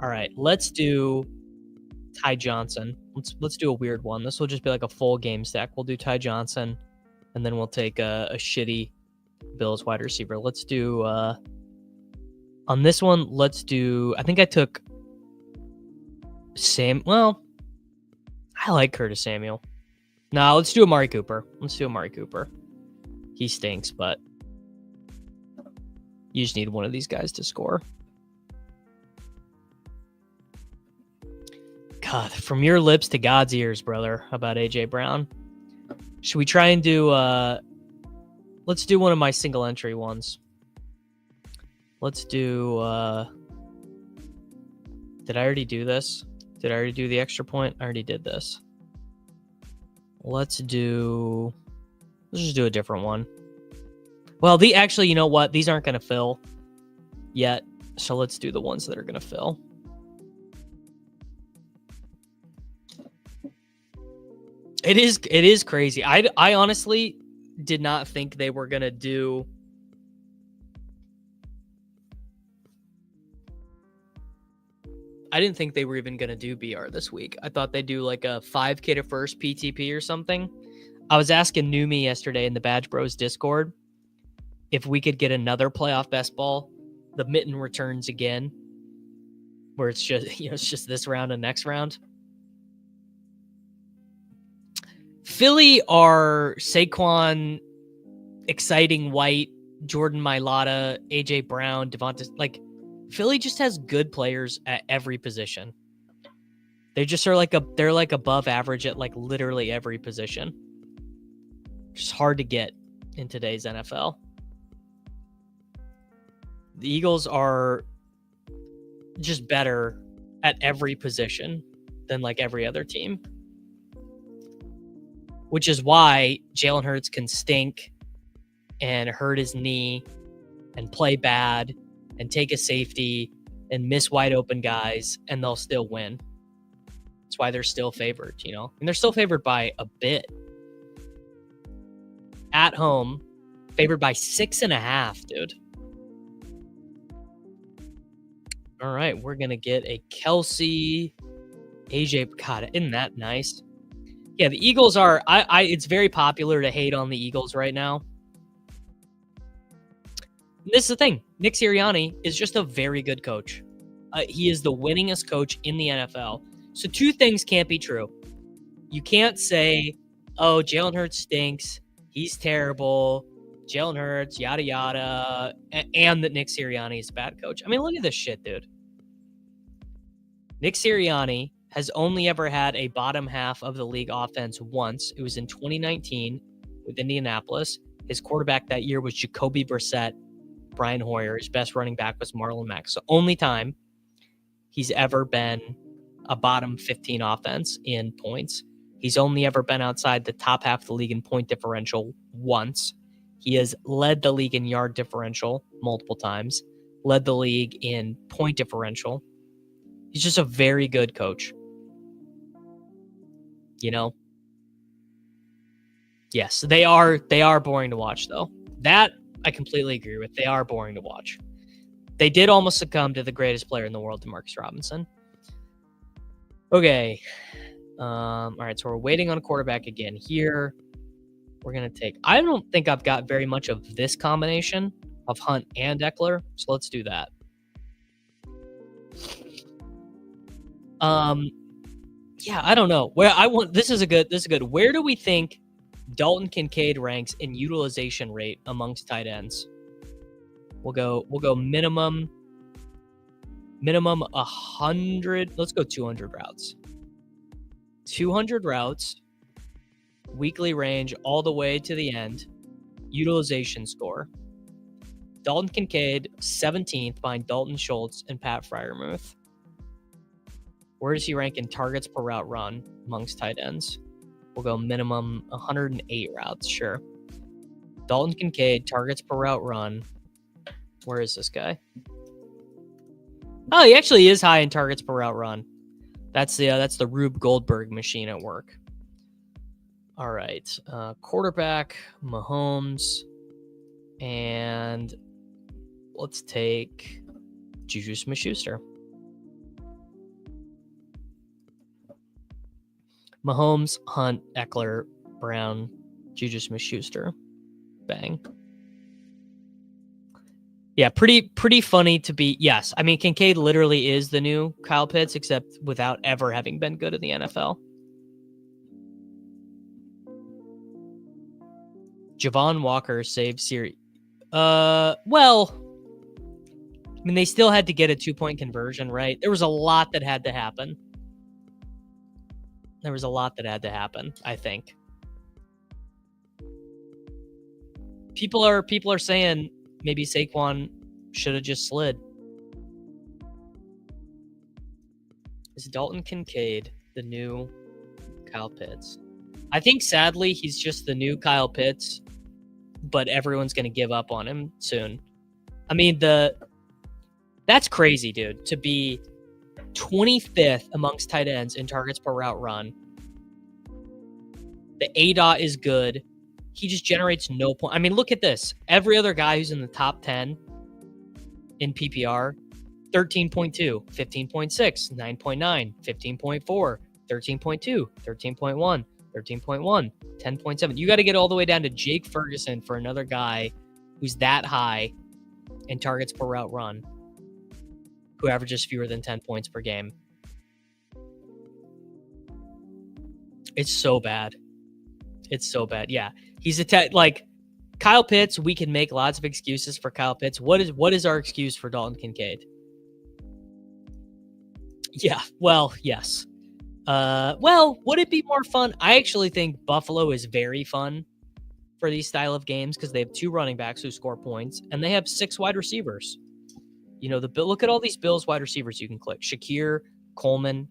All right, let's do Ty Johnson. Let's do a weird one. This will just be like a full game stack. We'll do Ty Johnson, and then we'll take a shitty Bills wide receiver. Let's do on this one. Let's do. I think I took Sam. Well, I like Curtis Samuel. No, let's do Amari Cooper. He stinks, but you just need one of these guys to score. God, from your lips to God's ears, brother, about AJ Brown. Should we try and do let's do one of my single entry ones. Let's do did I already do this? Did I already do the extra point? I already did this. Let's just do a different one. Well, actually, you know what? These aren't going to fill yet. So let's do the ones that are going to fill. It is crazy. I honestly did not think they were going to do I didn't think they were even going to do BR this week. I thought they'd do like a 5K to first PTP or something. I was asking Numi yesterday in the Badge Bros Discord if we could get another playoff best ball. The mitten returns again, where it's just, it's just this round and next round. Philly are Saquon, exciting White, Jordan Mailata, AJ Brown, Devonta. Like, Philly just has good players at every position. They just are they're like above average at like literally every position. Just hard to get. in today's NFL. The Eagles are just better at every position than like every other team, which is why Jalen Hurts can stink and hurt his knee and play bad and take a safety and miss wide open guys, and they'll still win. That's why they're still favored, you know? And they're still favored by a bit. At home, favored by 6.5, dude. All right, we're going to get a Kelce, AJ. God, isn't that nice? Yeah, the Eagles are, it's very popular to hate on the Eagles right now. This is the thing. Nick Sirianni is just a very good coach. He is the winningest coach in the NFL. So two things can't be true. You can't say, oh, Jalen Hurts stinks. He's terrible. Jalen Hurts, yada, yada. And that Nick Sirianni is a bad coach. I mean, look at this shit, dude. Nick Sirianni has only ever had a bottom half of the league offense once. It was in 2019 with Indianapolis. His quarterback that year was Jacoby Brissett. Brian Hoyer, his best running back was Marlon Mack. So only time he's ever been a bottom 15 offense in points. He's only ever been outside the top half of the league in point differential once. He has led the league in yard differential multiple times, led the league in point differential. He's just a very good coach. You know? Yes, they are boring to watch, though. That I completely agree with. They are boring to watch. They did almost succumb to the greatest player in the world, Demarcus Robinson. Okay. All right, so we're waiting on a quarterback again here. We're going to take... I don't think I've got very much of this combination of Hunt and Eckler, so let's do that. Yeah, I don't know. This is good. Where do we think Dalton Kincaid ranks in utilization rate amongst tight ends? We'll go minimum 100. Let's go 200 routes. 200 routes, weekly range all the way to the end, utilization score. Dalton Kincaid, 17th behind Dalton Schultz and Pat Freiermuth. Where does he rank in targets per route run amongst tight ends? We'll go minimum 108 routes, sure. Dalton Kincaid, targets per route run. Where is this guy? Oh, he actually is high in targets per route run. That's the Rube Goldberg machine at work. All right, quarterback, Mahomes, and let's take Juju Smith-Schuster. Mahomes, Hunt, Eckler, Brown, Juju Smith-Schuster. Bang. Yeah, pretty funny to be. Yes, I mean, Kincaid literally is the new Kyle Pitts, except without ever having been good in the NFL. Javon Walker saved Siri. Well, I mean, they still had to get a 2-point conversion, right? There was a lot that had to happen. I think. People are saying maybe Saquon should have just slid. Is Dalton Kincaid the new Kyle Pitts? I think sadly he's just the new Kyle Pitts, but everyone's going to give up on him soon. I mean, that's crazy, dude, to be 25th amongst tight ends in targets per route run. The ADOT is good. He just generates no point. I mean, look at this. Every other guy who's in the top 10 in PPR, 13.2, 15.6, 9.9, 15.4, 13.2, 13.1, 13.1, 10.7. You got to get all the way down to Jake Ferguson for another guy who's that high in targets per route run, who averages fewer than 10 points per game. It's so bad. Yeah. He's like Kyle Pitts. We can make lots of excuses for Kyle Pitts. What is our excuse for Dalton Kincaid? Yeah. Well, yes. Well, would it be more fun? I actually think Buffalo is very fun. for these style of games because they have 2 running backs who score points, and they have 6 wide receivers. You know, look at all these Bills wide receivers you can click. Shakir, Coleman,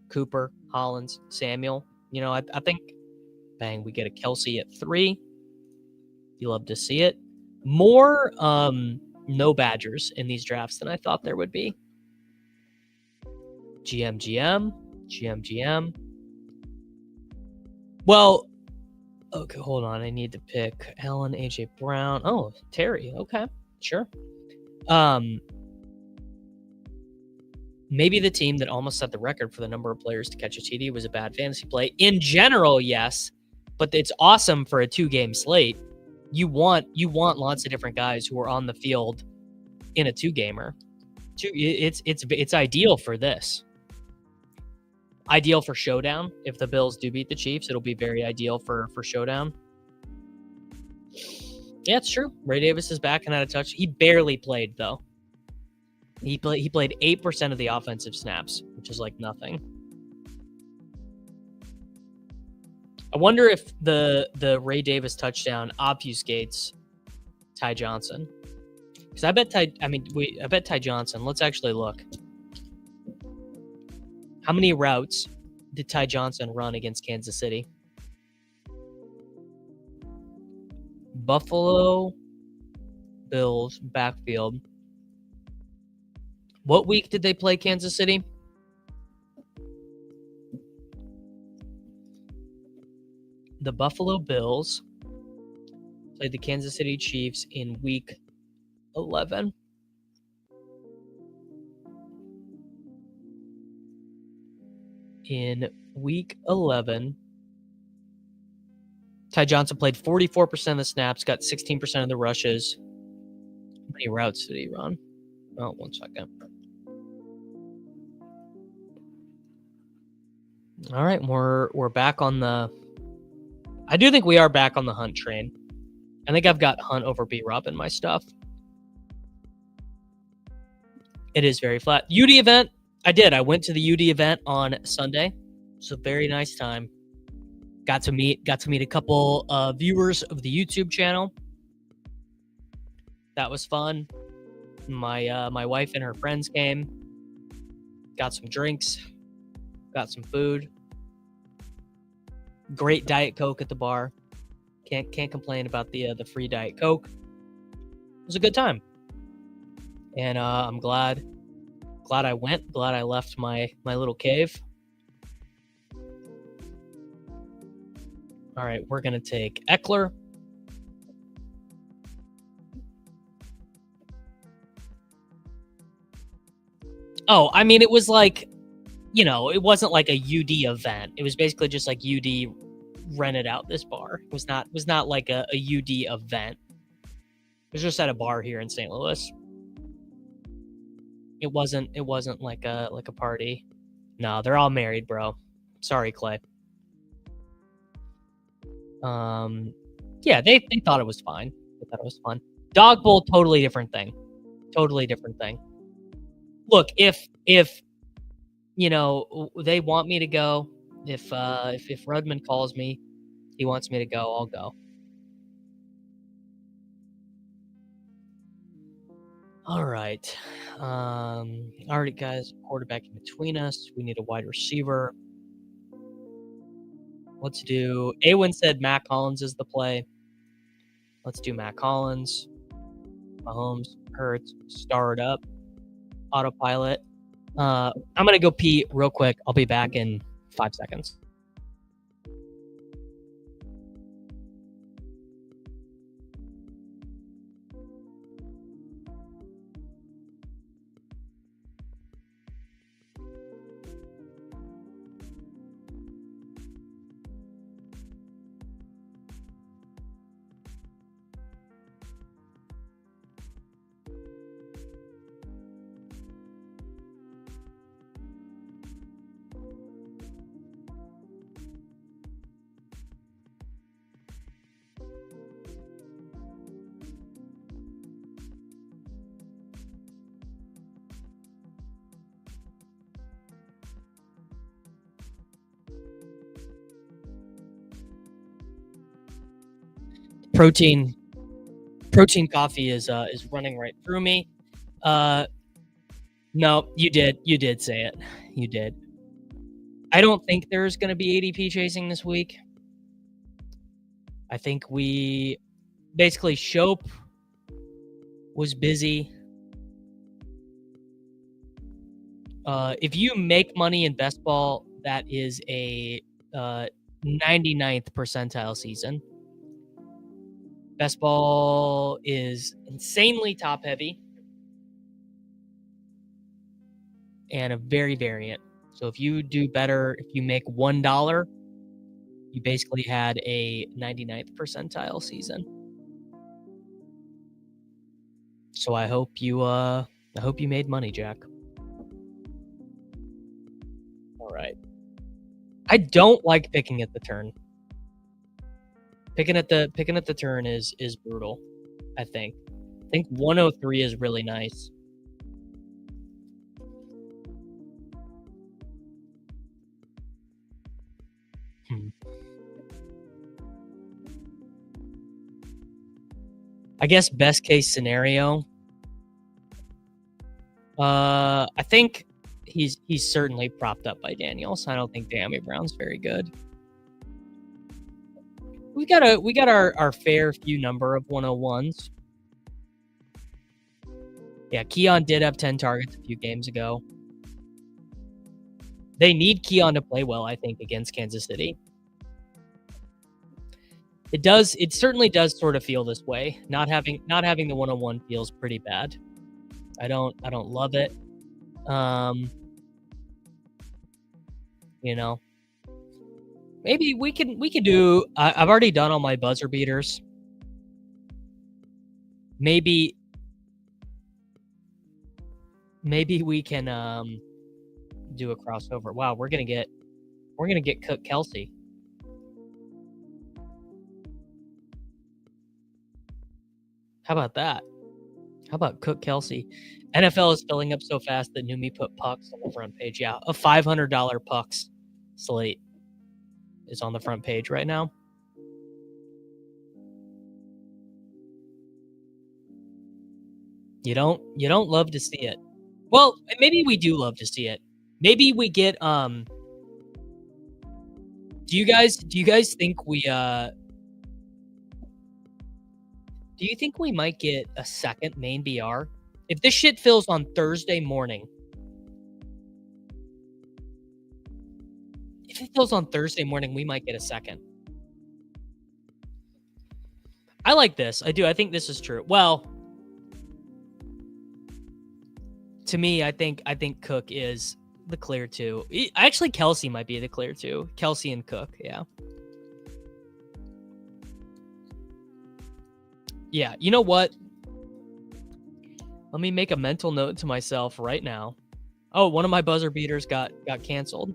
Cooper, Hollins, Samuel. You know, I think, bang, we get a Kelce at 3. You love to see it. More no Badgers in these drafts than I thought there would be. GM. Well, okay, hold on. I need to pick Allen, AJ Brown. Oh, Terry. Okay, sure. Maybe the team that almost set the record for the number of players to catch a TD was a bad fantasy play. In general, yes, but it's awesome for a 2-game slate. You want lots of different guys who are on the field in a 2-gamer. It's ideal for this. Ideal for showdown. If the Bills do beat the Chiefs, it'll be very ideal for showdown. Yeah, it's true. Ray Davis is back and had a touch. He barely played though. He played 8% of the offensive snaps, which is like nothing. I wonder if the Ray Davis touchdown obfuscates Ty Johnson. Because I bet Ty Johnson. Let's actually look. How many routes did Ty Johnson run against Kansas City? Buffalo Bills backfield. What week did they play Kansas City? The Buffalo Bills played the Kansas City Chiefs in week 11. In week 11, Ty Johnson played 44% of the snaps, got 16% of the rushes. How many routes did he run? Oh, 1 second. All right, we're back on the... I do think we are back on the Hunt train. I think I've got Hunt over B-Rob in my stuff. It is very flat. UD event. I did. I went to the UD event on Sunday. It's a very nice time. Got to meet a couple viewers of the YouTube channel. That was fun. My wife and her friends came. Got some drinks. Got some food. Great Diet Coke at the bar. Can't complain about the free Diet Coke. It was a good time. And I'm glad I went. Glad I left my little cave. All right, we're going to take Eckler. Oh, I mean, it was like, you know, it wasn't like a UD event. It was basically just like UD rented out this bar. It was not like a UD event. It was just at a bar here in St. Louis. It wasn't like a party. No, they're all married, bro. Sorry, Clay. Yeah, they thought it was fine. They thought it was fun. Dog Bowl, totally different thing. Totally different thing. Look, if you know they want me to go, if Rudman calls me, he wants me to go, I'll go. All right. Already, guys, quarterback in between us. We need a wide receiver. Let's do... Awen said Matt Collins is the play. Let's do Matt Collins. Mahomes, Hurts, start up. Autopilot. I'm going to go pee real quick. I'll be back in 5 seconds. protein coffee is running right through me. No, you did say it. You did. I don't think there's going to be ADP chasing this week. I think we basically Shope was busy. If you make money in best ball, that is a 99th percentile season. Best ball is insanely top heavy and a very variant. So if you do better, if you make $1, you basically had a 99th percentile season. So I hope you made money, Jack. All right. I don't like picking at the turn. Picking at the turn is brutal, I think. I think 103 is really nice. I guess best case scenario. I think he's certainly propped up by Daniels. I don't think Dammy Brown's very good. We got our fair few number of 101s. Yeah, Keon did have 10 targets a few games ago. They need Keon to play well, I think, against Kansas City. It certainly does sort of feel this way. Not having the 101 feels pretty bad. I don't love it. Maybe we can do. I've already done all my buzzer beaters. Maybe we can do a crossover. Wow, we're gonna get Cook Kelce. How about that? How about Cook Kelce? NFL is filling up so fast that Numi put pucks on the front page. Yeah, a $500 pucks slate is on the front page right now. You don't love to see it. Well, maybe we do love to see it. Maybe we get do you guys think we do you think we might get a second main BR? If this shit fills on Thursday morning. If it fills on Thursday morning, we might get a second. I like this. I do. I think this is true. Well, to me, I think Cook is the clear 2. Actually, Kelce might be the clear 2. Kelce and Cook, yeah. Yeah, you know what? Let me make a mental note to myself right now. Oh, one of my buzzer beaters got canceled.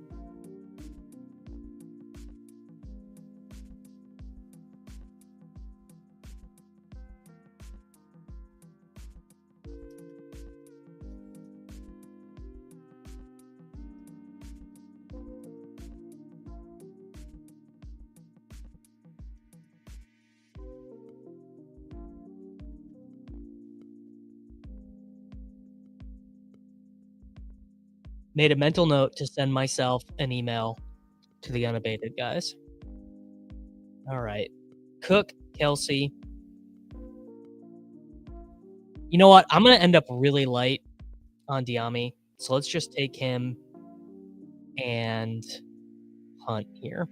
Made a mental note to send myself an email to the unabated guys. All right. Cook, Kelce. You know what? I'm going to end up really light on Diami. So let's just take him and Hunt here.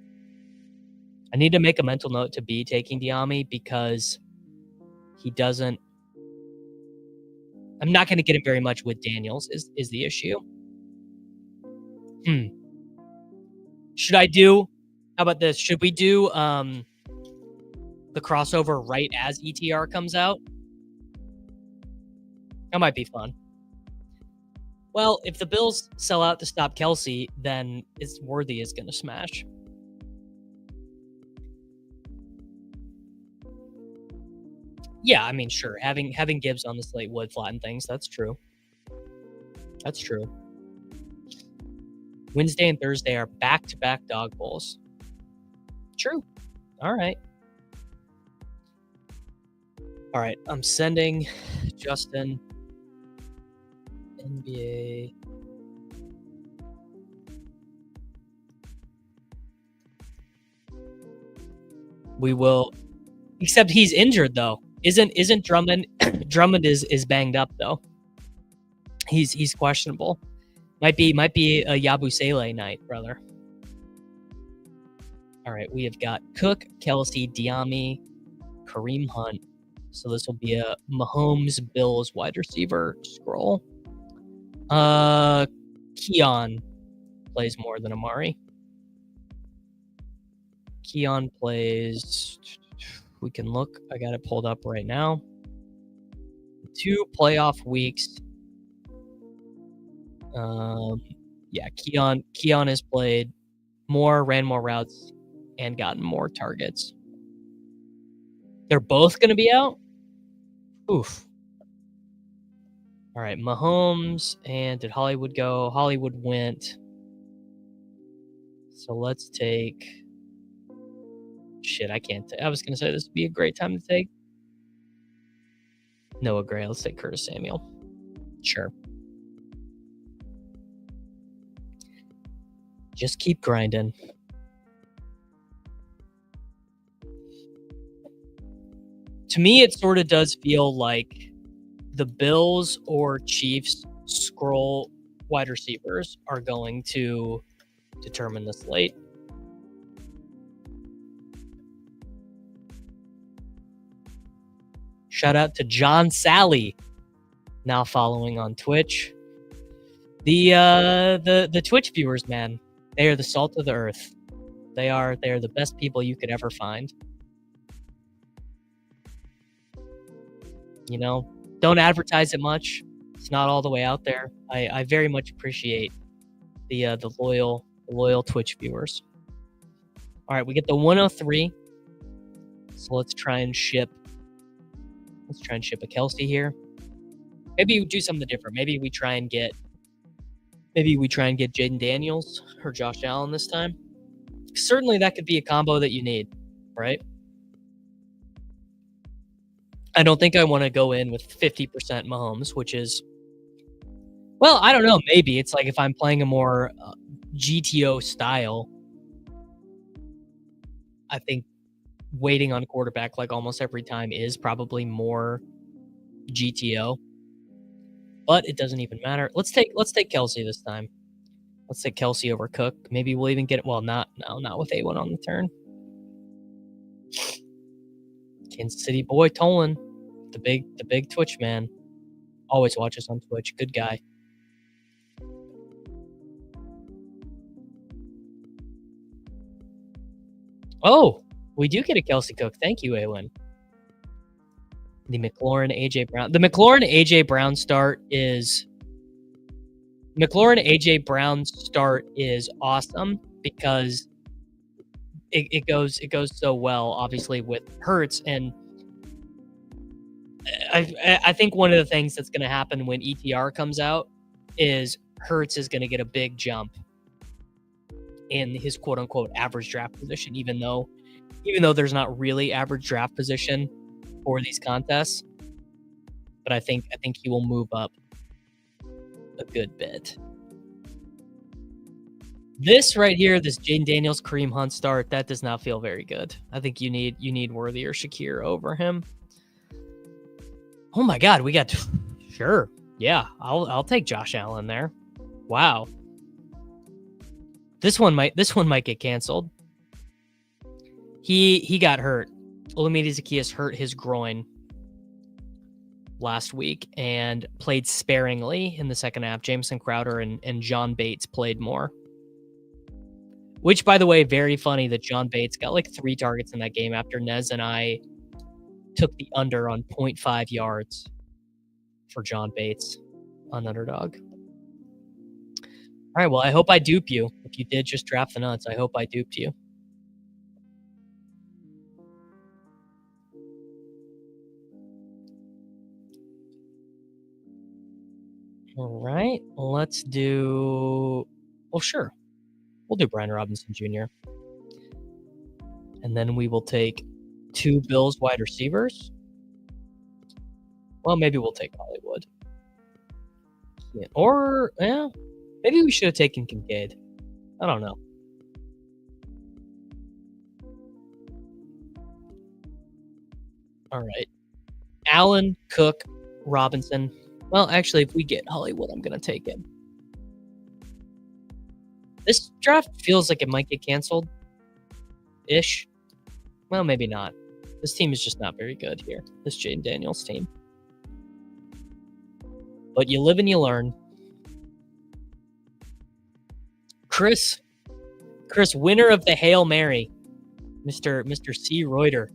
I need to make a mental note to be taking Diami because he doesn't. I'm not going to get him very much with Daniels is the issue. Should I do? How about this? Should we do the crossover right as ETR comes out? That might be fun. Well, if the Bills sell out to stop Kelce, then it's Worthy is going to smash. Yeah, I mean, sure. Having Gibbs on the slate would flatten things. That's true. That's true. Wednesday and Thursday are back-to-back dog bowls. True. All right. All right, I'm sending Justin NBA. We will, except he's injured though. Isn't Drummond? Drummond is banged up though. He's questionable. Might be a Yabusele night, brother. All right, we have got Cook, Kelce, Diami, Kareem Hunt. So this will be a Mahomes Bills wide receiver scroll. Keon plays more than Amari. Keon plays. We can look. I got it pulled up right now. 2 playoff weeks. Yeah, Keon has played more, ran more routes, and gotten more targets. They're both going to be out? Oof. All right, Mahomes, and did Hollywood go? Hollywood went. So let's take... Shit, I can't... I was going to say this would be a great time to take Noah Gray. Let's take Curtis Samuel. Sure. Just keep grinding. To me, it sort of does feel like the Bills or Chiefs scroll wide receivers are going to determine the slate. Shout out to John Sally, now following on Twitch. The Twitch viewers, man, they are the salt of the earth. They are the best people you could ever find. You know, don't advertise it much. It's not all the way out there. I very much appreciate the loyal Twitch viewers. All right, we get the 103. So let's try and ship a Kelce here. Maybe we do something different. Maybe we try and get Jaden Daniels or Josh Allen this time. Certainly that could be a combo that you need, right? I don't think I want to go in with 50% Mahomes, which is, well, I don't know. Maybe it's like if I'm playing a more GTO style, I think waiting on quarterback like almost every time is probably more GTO. But it doesn't even matter. Let's take Kelce this time. Let's take Kelce over Cook. Maybe we'll even get it. Well, not with A1 on the turn. Kansas City boy Tolan, the big Twitch man. Always watches on Twitch. Good guy. Oh, we do get a Kelce Cook. Thank you, Awen. The McLaurin AJ Brown. The McLaurin AJ Brown start is awesome because it goes so well, obviously, with Hurts. And I think one of the things that's going to happen when ETR comes out is Hurts is going to get a big jump in his quote unquote average draft position, even though there's not really average draft position for these contests. But I think he will move up a good bit. This right here, this Jaden Daniels Kareem Hunt start, that does not feel very good. I think you need Worthy or Shakir over him. Oh my God, we got sure. Yeah, I'll take Josh Allen there. Wow. This one might get canceled. He got hurt. Olamide Zaccheaus hurt his groin last week and played sparingly in the second half. Jameson Crowder and John Bates played more. Which, by the way, very funny that John Bates got like 3 targets in that game after Nez and I took the under on 0.5 yards for John Bates on Underdog. All right, well, I hope I dupe you. If you did just draft the nuts, I hope I duped you. All right, let's do... Well, sure. We'll do Brian Robinson Jr. And then we will take 2 Bills wide receivers. Well, maybe we'll take Hollywood. Yeah. Or, yeah, maybe we should have taken Kincaid. I don't know. All right. Allen, Cook, Robinson. Well, actually, if we get Hollywood, I'm going to take him. This draft feels like it might get canceled-ish. Well, maybe not. This team is just not very good here. This Jaden Daniels team. But you live and you learn. Chris, winner of the Hail Mary, Mr. C. Reuter,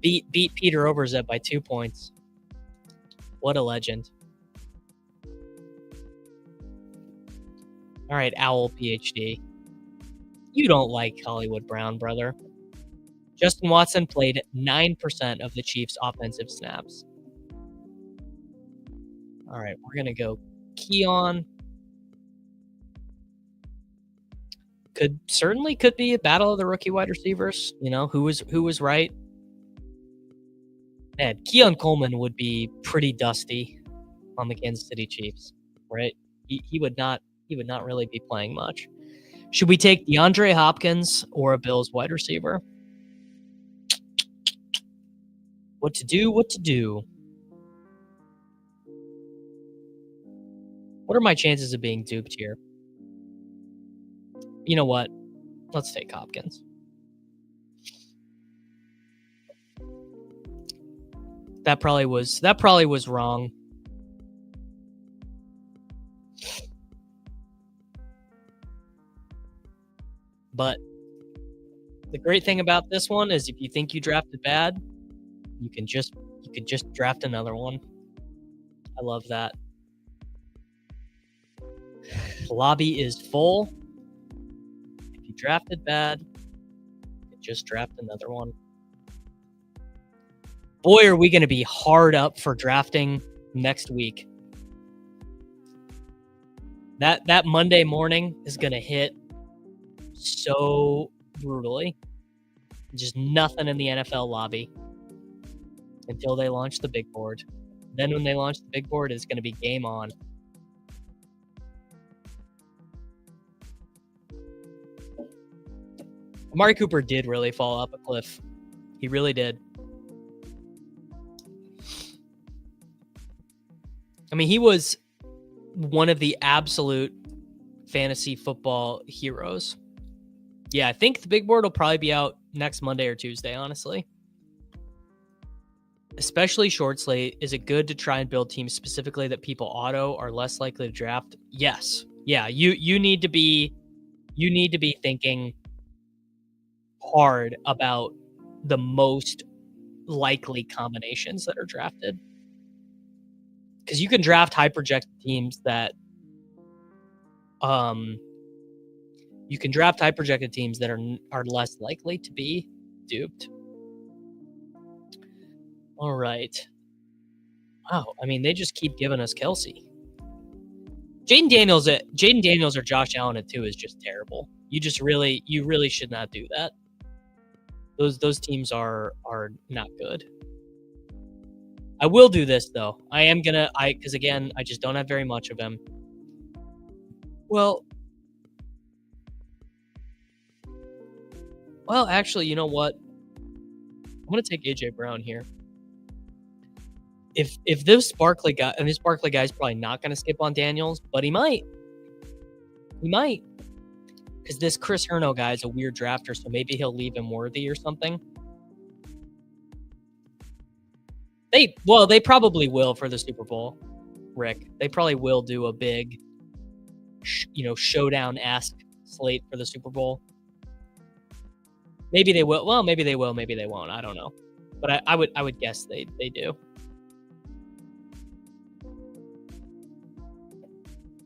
beat Peter Overzet by 2 points. What a legend. All right, Owl PhD. You don't like Hollywood Brown, brother. Justin Watson played 9% of the Chiefs' offensive snaps. All right, we're going to go Keon. Could be a battle of the rookie wide receivers. You know, who was right? Man, Keon Coleman would be pretty dusty on the Kansas City Chiefs, right? He would not really be playing much. Should we take DeAndre Hopkins or a Bills wide receiver? What to do? What are my chances of being duped here? You know what? Let's take Hopkins. That probably was wrong. But the great thing about this one is if you think you drafted bad, you can just draft another one. I love that. The lobby is full. If you drafted bad, you can just draft another one. Boy, are we going to be hard up for drafting next week. That Monday morning is going to hit so brutally. Just nothing in the NFL lobby until they launch the big board. Then when they launch the big board, it's going to be game on. Amari Cooper did really fall off a cliff. He really did. I mean, he was one of the absolute fantasy football heroes. Yeah, I think the big board will probably be out next Monday or Tuesday, honestly. Especially short slate. Is it good to try and build teams specifically that people auto are less likely to draft? Yes. Yeah, you need to be thinking hard about the most likely combinations that are drafted. Because you can draft high projected teams that are less likely to be duped. All right. Wow. I mean, they just keep giving us Kelce. Jaden Daniels or Josh Allen at 2 is just terrible. You really should not do that. Those teams are not good. I will do this though. Because again, I just don't have very much of him. Well, actually, you know what? I'm gonna take AJ Brown here. If this Barkley guy, and this Barkley guy is probably not gonna skip on Daniels, but he might. Because this Chris Herno guy is a weird drafter, so maybe he'll leave him worthy or something. They probably will for the Super Bowl, Rick. They probably will do a big, showdown-esque slate for the Super Bowl. Maybe they will. Well, maybe they will. Maybe they won't. I don't know. But I would guess they do.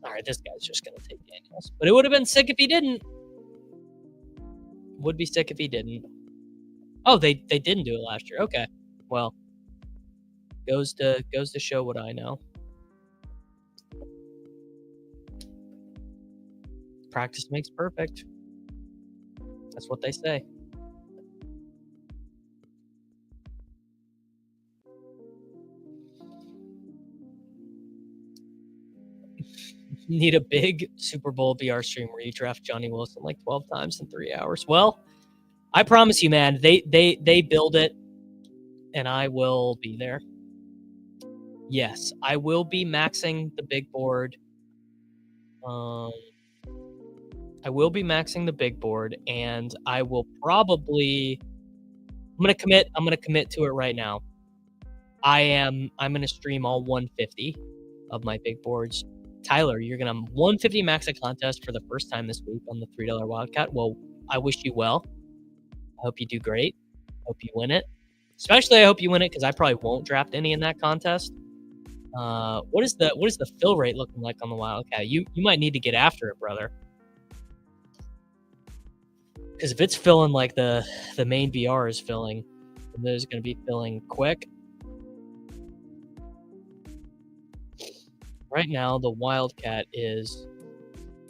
All right, this guy's just gonna take Daniels, but it would have been sick if he didn't. Would be sick if he didn't. Oh, they didn't do it last year. Okay, well, goes to show what I know. Practice makes perfect. That's what they say. need a big Super Bowl BR stream where you draft Johnny Wilson like 12 times in 3 hours. Well, I promise you, man, they build it, and I will be there. Yes, I will be maxing the big board. I will be maxing the big board, and I will probably. I'm gonna commit to it right now. I'm gonna stream all 150 of my big boards. Tyler, you're gonna 150 max a contest for the first time this week on the $3 Wildcat. Well, I wish you well. I hope you do great. Hope you win it. Especially, I hope you win it because I probably won't draft any in that contest. What is the fill rate looking like on the Wildcat? You might need to get after it, brother. Because if it's filling like the main VR is filling, then there's going to be filling quick. Right now, the Wildcat is,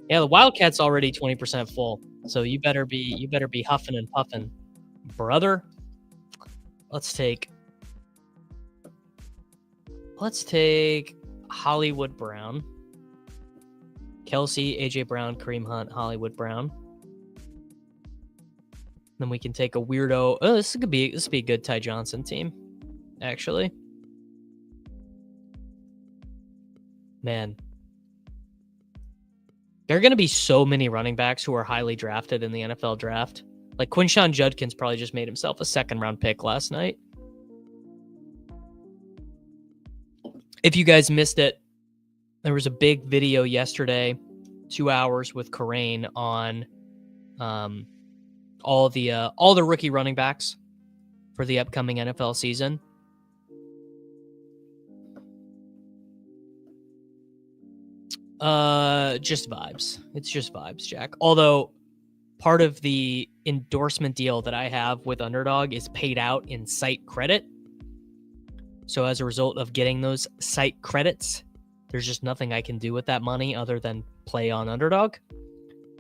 the Wildcat's already 20% full. So you better be huffing and puffing, brother. Let's take Hollywood Brown, Kelce, AJ Brown, Kareem Hunt, Hollywood Brown. Then we can take a weirdo. Oh, this would be a good Ty Johnson team, actually. Man, there are going to be so many running backs who are highly drafted in the NFL draft. Like Quinshon Judkins probably just made himself a second-round pick last night. If you guys missed it, there was a big video yesterday, 2 hours with Corain on all the rookie running backs for the upcoming NFL season. Just vibes. It's just vibes, Jack. Although part of the endorsement deal that I have with Underdog is paid out in site credit. So as a result of getting those site credits, there's just nothing I can do with that money other than play on Underdog.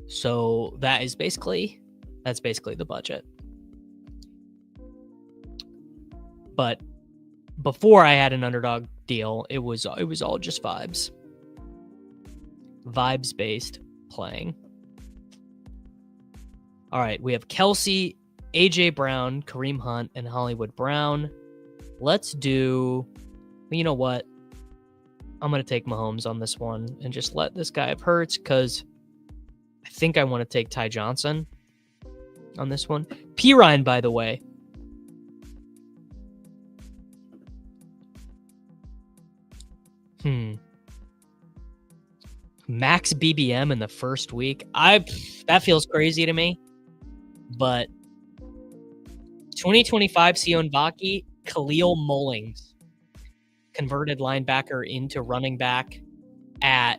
So that's basically the budget. But before I had an Underdog deal, it was all just vibes. Vibes-based playing. All right, we have Kelce, AJ Brown, Kareem Hunt, and Hollywood Brown. Let's do, you know what? I'm going to take Mahomes on this one and just let this guy have Hurts because I think I want to take Ty Johnson on this one. P. Ryan, by the way. Max BBM in the first week. That feels crazy to me. But 2025 Sion Baki, Khalil Mullings, converted linebacker into running back at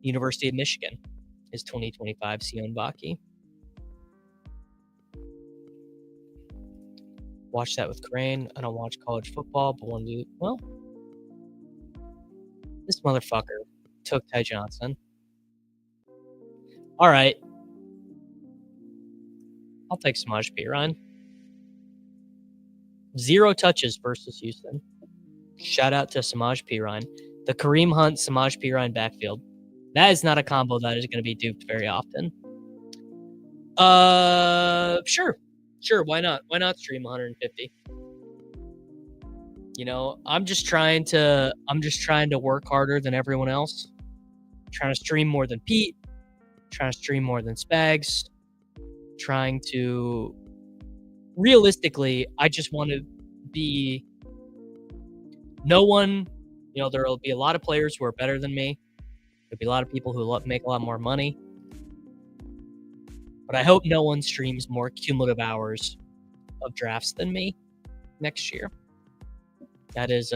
University of Michigan, is 2025 Sion Baki. Watch that with Crane. I don't watch college football, but one dude, well, this motherfucker took Ty Johnson. All right. I'll take Samaj P. Ryan. 0 touches versus Houston. Shout out to Samaj P. Ryan. The Kareem Hunt, Samaj P. Ryan backfield. That is not a combo that is going to be duped very often. Sure. Why not? Why not stream 150? You know, I'm just trying to work harder than everyone else. Trying to stream more than Pete. Trying to stream more than Spags. Trying to, realistically, I just want to be, no one, you know, there will be a lot of players who are better than me. There'll be a lot of people who make a lot more money. But I hope no one streams more cumulative hours of drafts than me next year. That is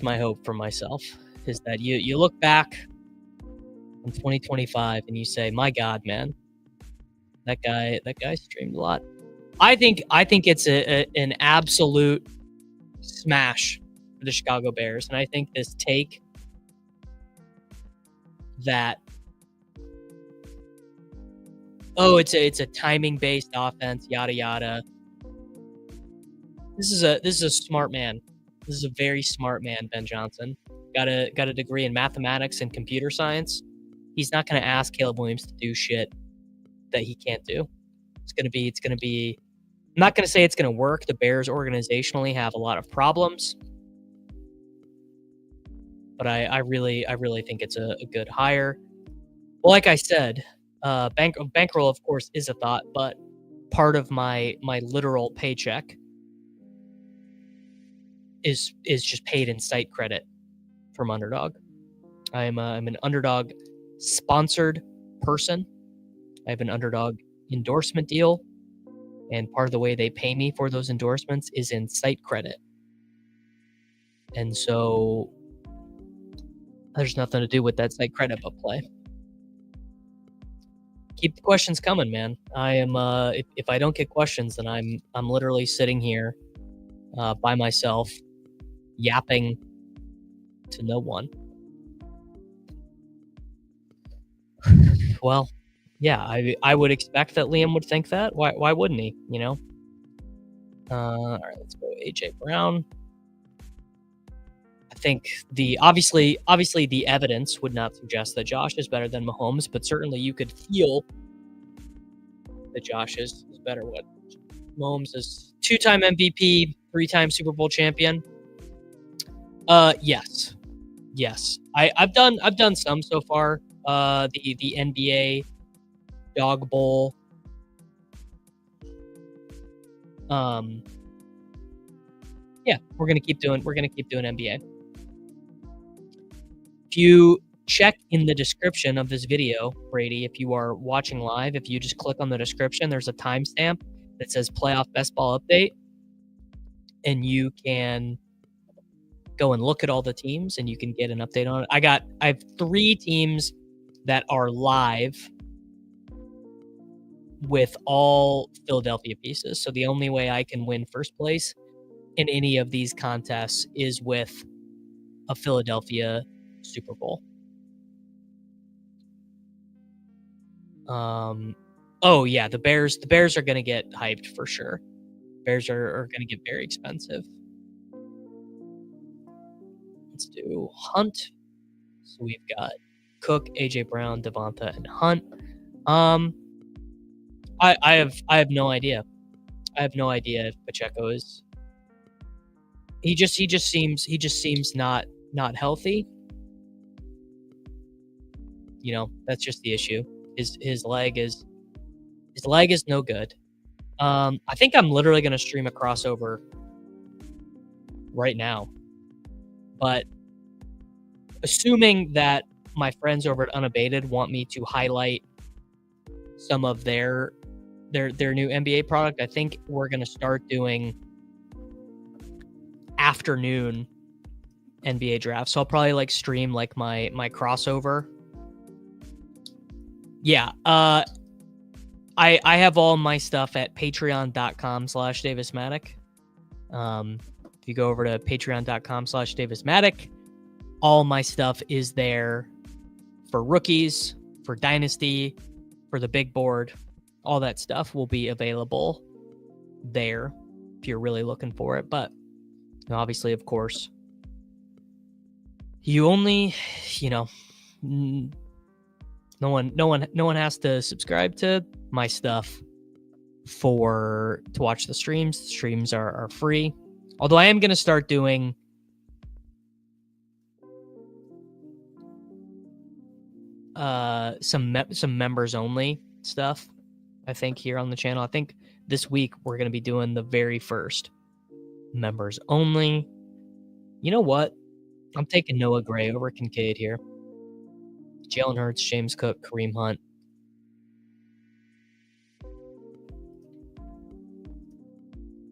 my hope for myself, is that you look back in 2025 and you say, my God, man, that guy streamed a lot. I think it's an absolute smash for the Chicago Bears, and I think this take that, it's a timing based offense, yada yada. This is a smart man This is a very smart man, Ben Johnson. Got a degree in mathematics and computer science. He's not going to ask Caleb Williams to do shit that he can't do. It's going to be. I'm not going to say it's going to work. The Bears organizationally have a lot of problems, but I really think it's a good hire. Well, like I said, bankroll of course is a thought, but part of my literal paycheck is just paid in site credit from Underdog. I'm an Underdog sponsored person. I have an Underdog endorsement deal, and part of the way they pay me for those endorsements is in site credit. And so there's nothing to do with that site credit but play. Keep the questions coming, man. I am if I don't get questions, then I'm literally sitting here by myself yapping to no one. Well, yeah, I would expect that Liam would think that. Why wouldn't he? You know. All right, let's go AJ Brown. I think obviously the evidence would not suggest that Josh is better than Mahomes, but certainly you could feel that Josh is better. What Mahomes is 2-time MVP, 3-time Super Bowl champion. Yes. I've done some so far. The NBA Dog Bowl. Yeah, we're gonna keep doing NBA. If you check in the description of this video, Brady, if you are watching live, if you just click on the description, there's a timestamp that says Playoff Best Ball Update, and you can go and look at all the teams, and you can get an update on it. I have 3 teams that are live with all Philadelphia pieces. So the only way I can win first place in any of these contests is with a Philadelphia Super Bowl. Oh yeah, the Bears are going to get hyped for sure. Bears are going to get very expensive. Let's do Hunt. So we've got Cook, AJ Brown, Devonta, and Hunt. I have no idea. I have no idea if Pacheco is. He just seems not healthy. You know, that's just the issue. His leg is no good. I think I'm literally going to stream a crossover right now. But assuming that my friends over at Unabated want me to highlight some of their new NBA product, I think we're going to start doing afternoon NBA drafts. So I'll probably stream my crossover. Yeah. I have all my stuff at patreon.com/DavisMattek. If you go over to patreon.com/DavisMattek, all my stuff is there for rookies, for Dynasty, for the big board. All that stuff will be available there if you're really looking for it. But obviously, of course, you only, no one has to subscribe to my stuff to watch the streams. The streams are free. Although I am going to start doing some members only stuff, I think, here on the channel. I think this week we're going to be doing the very first members only. You know what? I'm taking Noah Gray over Kincaid here. Jalen Hurts, James Cook, Kareem Hunt.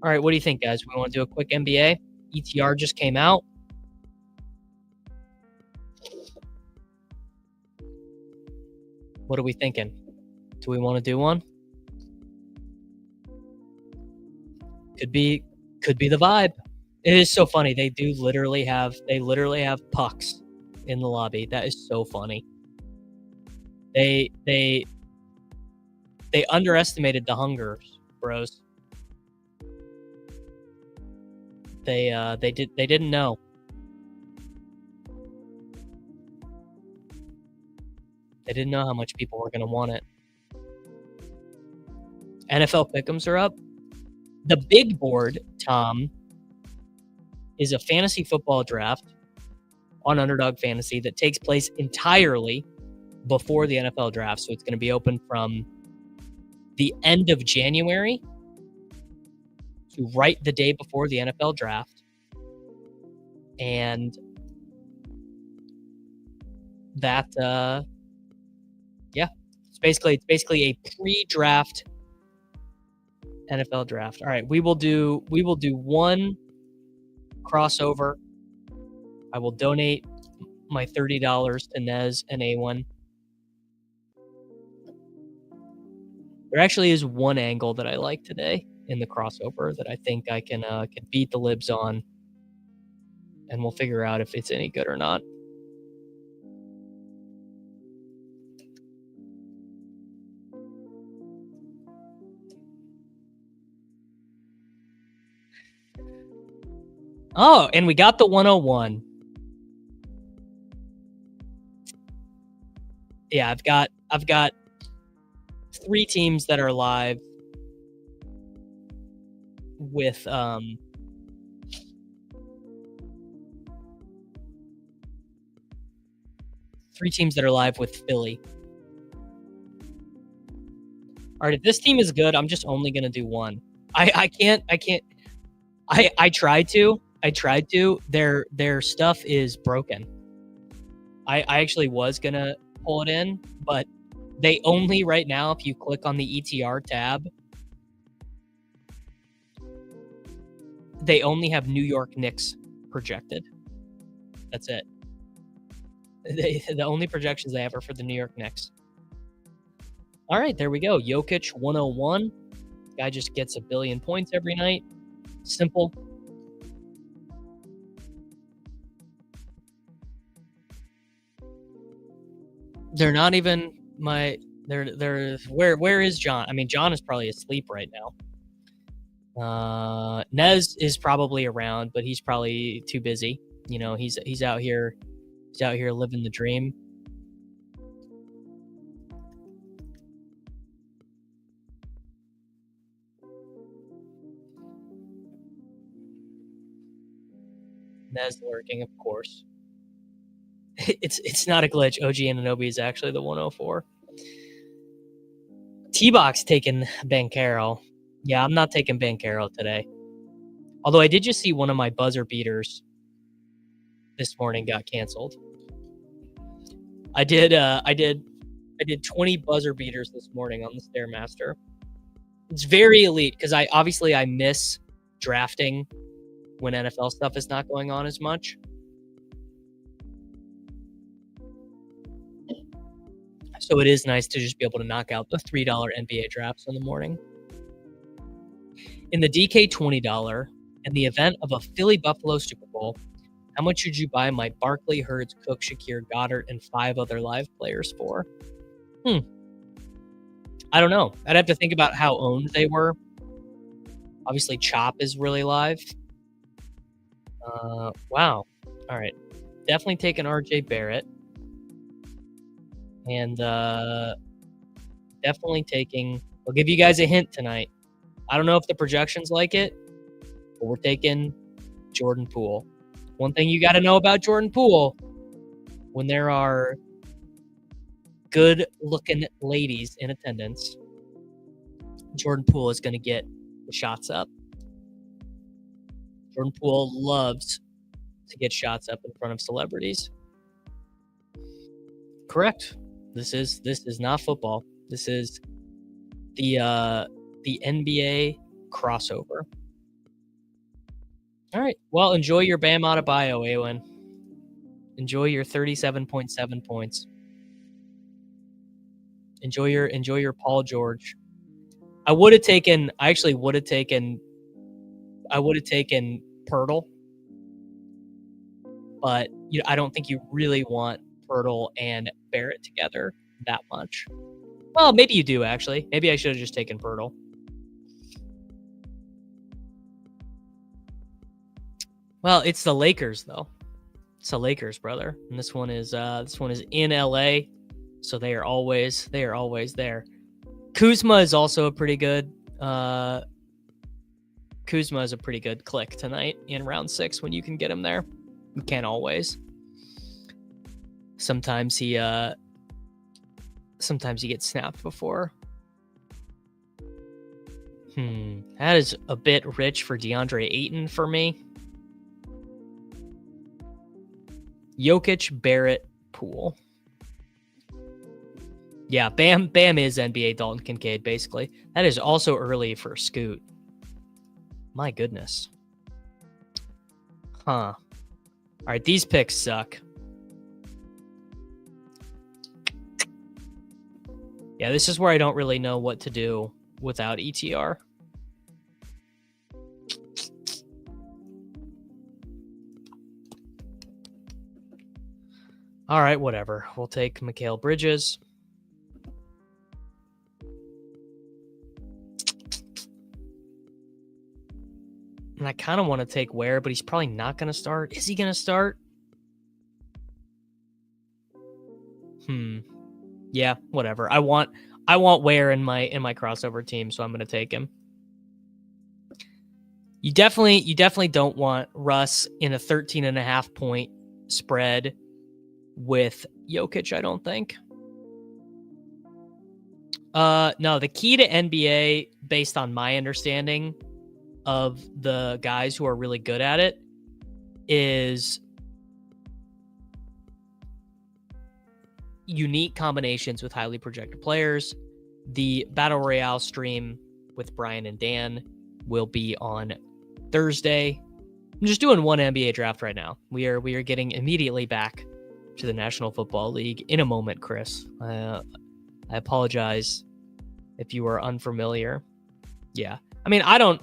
All right, what do you think, guys? We want to do a quick NBA? ETR just came out. What are we thinking? Do we want to do one? Could be the vibe. It is so funny. They literally have pucks in the lobby. That is so funny. They underestimated the Hungers, bros. They didn't know. They didn't know how much people were going to want it. NFL pick'ems are up. The big board, Tom, is a fantasy football draft on Underdog Fantasy that takes place entirely before the NFL draft. So it's going to be open from the end of January to right the day before the NFL draft. And that, it's basically a pre-draft NFL draft. All right, we will do one crossover. I will donate my $30 to Nez and A1. There actually is one angle that I like today in the crossover that I think I can beat the libs on, and we'll figure out if it's any good or not. Oh, and we got the 101. Yeah, I've got 3 teams that are live with 3 teams that are live with Philly. All right, if this team is good, I'm just only gonna do one. I can't. I tried to. Their stuff is broken. I actually was gonna pull it in, but they only right now, if you click on the ETR tab, they only have New York Knicks projected. That's it. The only projections they have are for the New York Knicks. All right, there we go. Jokic 101. Guy just gets 1 billion points every night. Simple. They're not even my. They're where is John? I mean, John is probably asleep right now. Nez is probably around, but he's probably too busy. You know, he's out here. He's out here living the dream. Nez lurking, of course. It's not a glitch. OG Anunoby is actually the 104. T-Box taking Banchero. Yeah, I'm not taking Banchero today. Although I did just see one of my buzzer beaters this morning got canceled. I did 20 buzzer beaters this morning on the Stairmaster. It's very elite because I miss drafting when NFL stuff is not going on as much. So it is nice to just be able to knock out the $3 NBA drafts in the morning. In the DK $20, in the event of a Philly Buffalo Super Bowl, how much should you buy my Barkley, Hurts, Cook, Shakir, Goddard, and 5 other live players for? I don't know. I'd have to think about how owned they were. Obviously, Chop is really live. Wow. All right. Definitely taking RJ Barrett. And definitely taking... I'll give you guys a hint tonight. I don't know if the projections like it, but we're taking Jordan Poole. One thing you got to know about Jordan Poole, when there are good-looking ladies in attendance, Jordan Poole is going to get the shots up. Jordan Poole loves to get shots up in front of celebrities. Correct. This is not football. This is the NBA crossover. All right. Well, enjoy your Bam Adebayo, Awen. Enjoy your 37.7 points. Enjoy your Paul George. I would have taken Pirtle, but I don't think you really want Pirtle and Barrett together that much. Well, maybe you do, actually. Maybe I should have just taken Pirtle. Well, it's the Lakers though. It's the Lakers, brother. And this one is in LA. So they are always there. Kuzma is also a pretty good Kuzma is a pretty good click tonight in round 6 when you can get him there. You can't always. Sometimes he gets snapped before. That is a bit rich for DeAndre Ayton for me. Jokic, Barrett, Poole. Yeah, Bam is NBA Dalton Kincaid, basically. That is also early for Scoot. My goodness. Huh. All right, these picks suck. Yeah, this is where I don't really know what to do without ETR. All right, whatever. We'll take Mikal Bridges. And I kind of want to take Ware, but he's probably not going to start. Is he going to start? Yeah, whatever. I want Ware in my crossover team, so I'm going to take him. You definitely don't want Russ in a 13.5 point spread with Jokic, I don't think. No, the key to NBA, based on my understanding of the guys who are really good at it, is unique combinations with highly projected players. The Battle Royale stream with Brian and Dan will be on Thursday. I'm just doing one NBA draft right now. We are getting immediately back to the National Football League in a moment, Chris. I apologize if you are unfamiliar. Yeah. I mean, I don't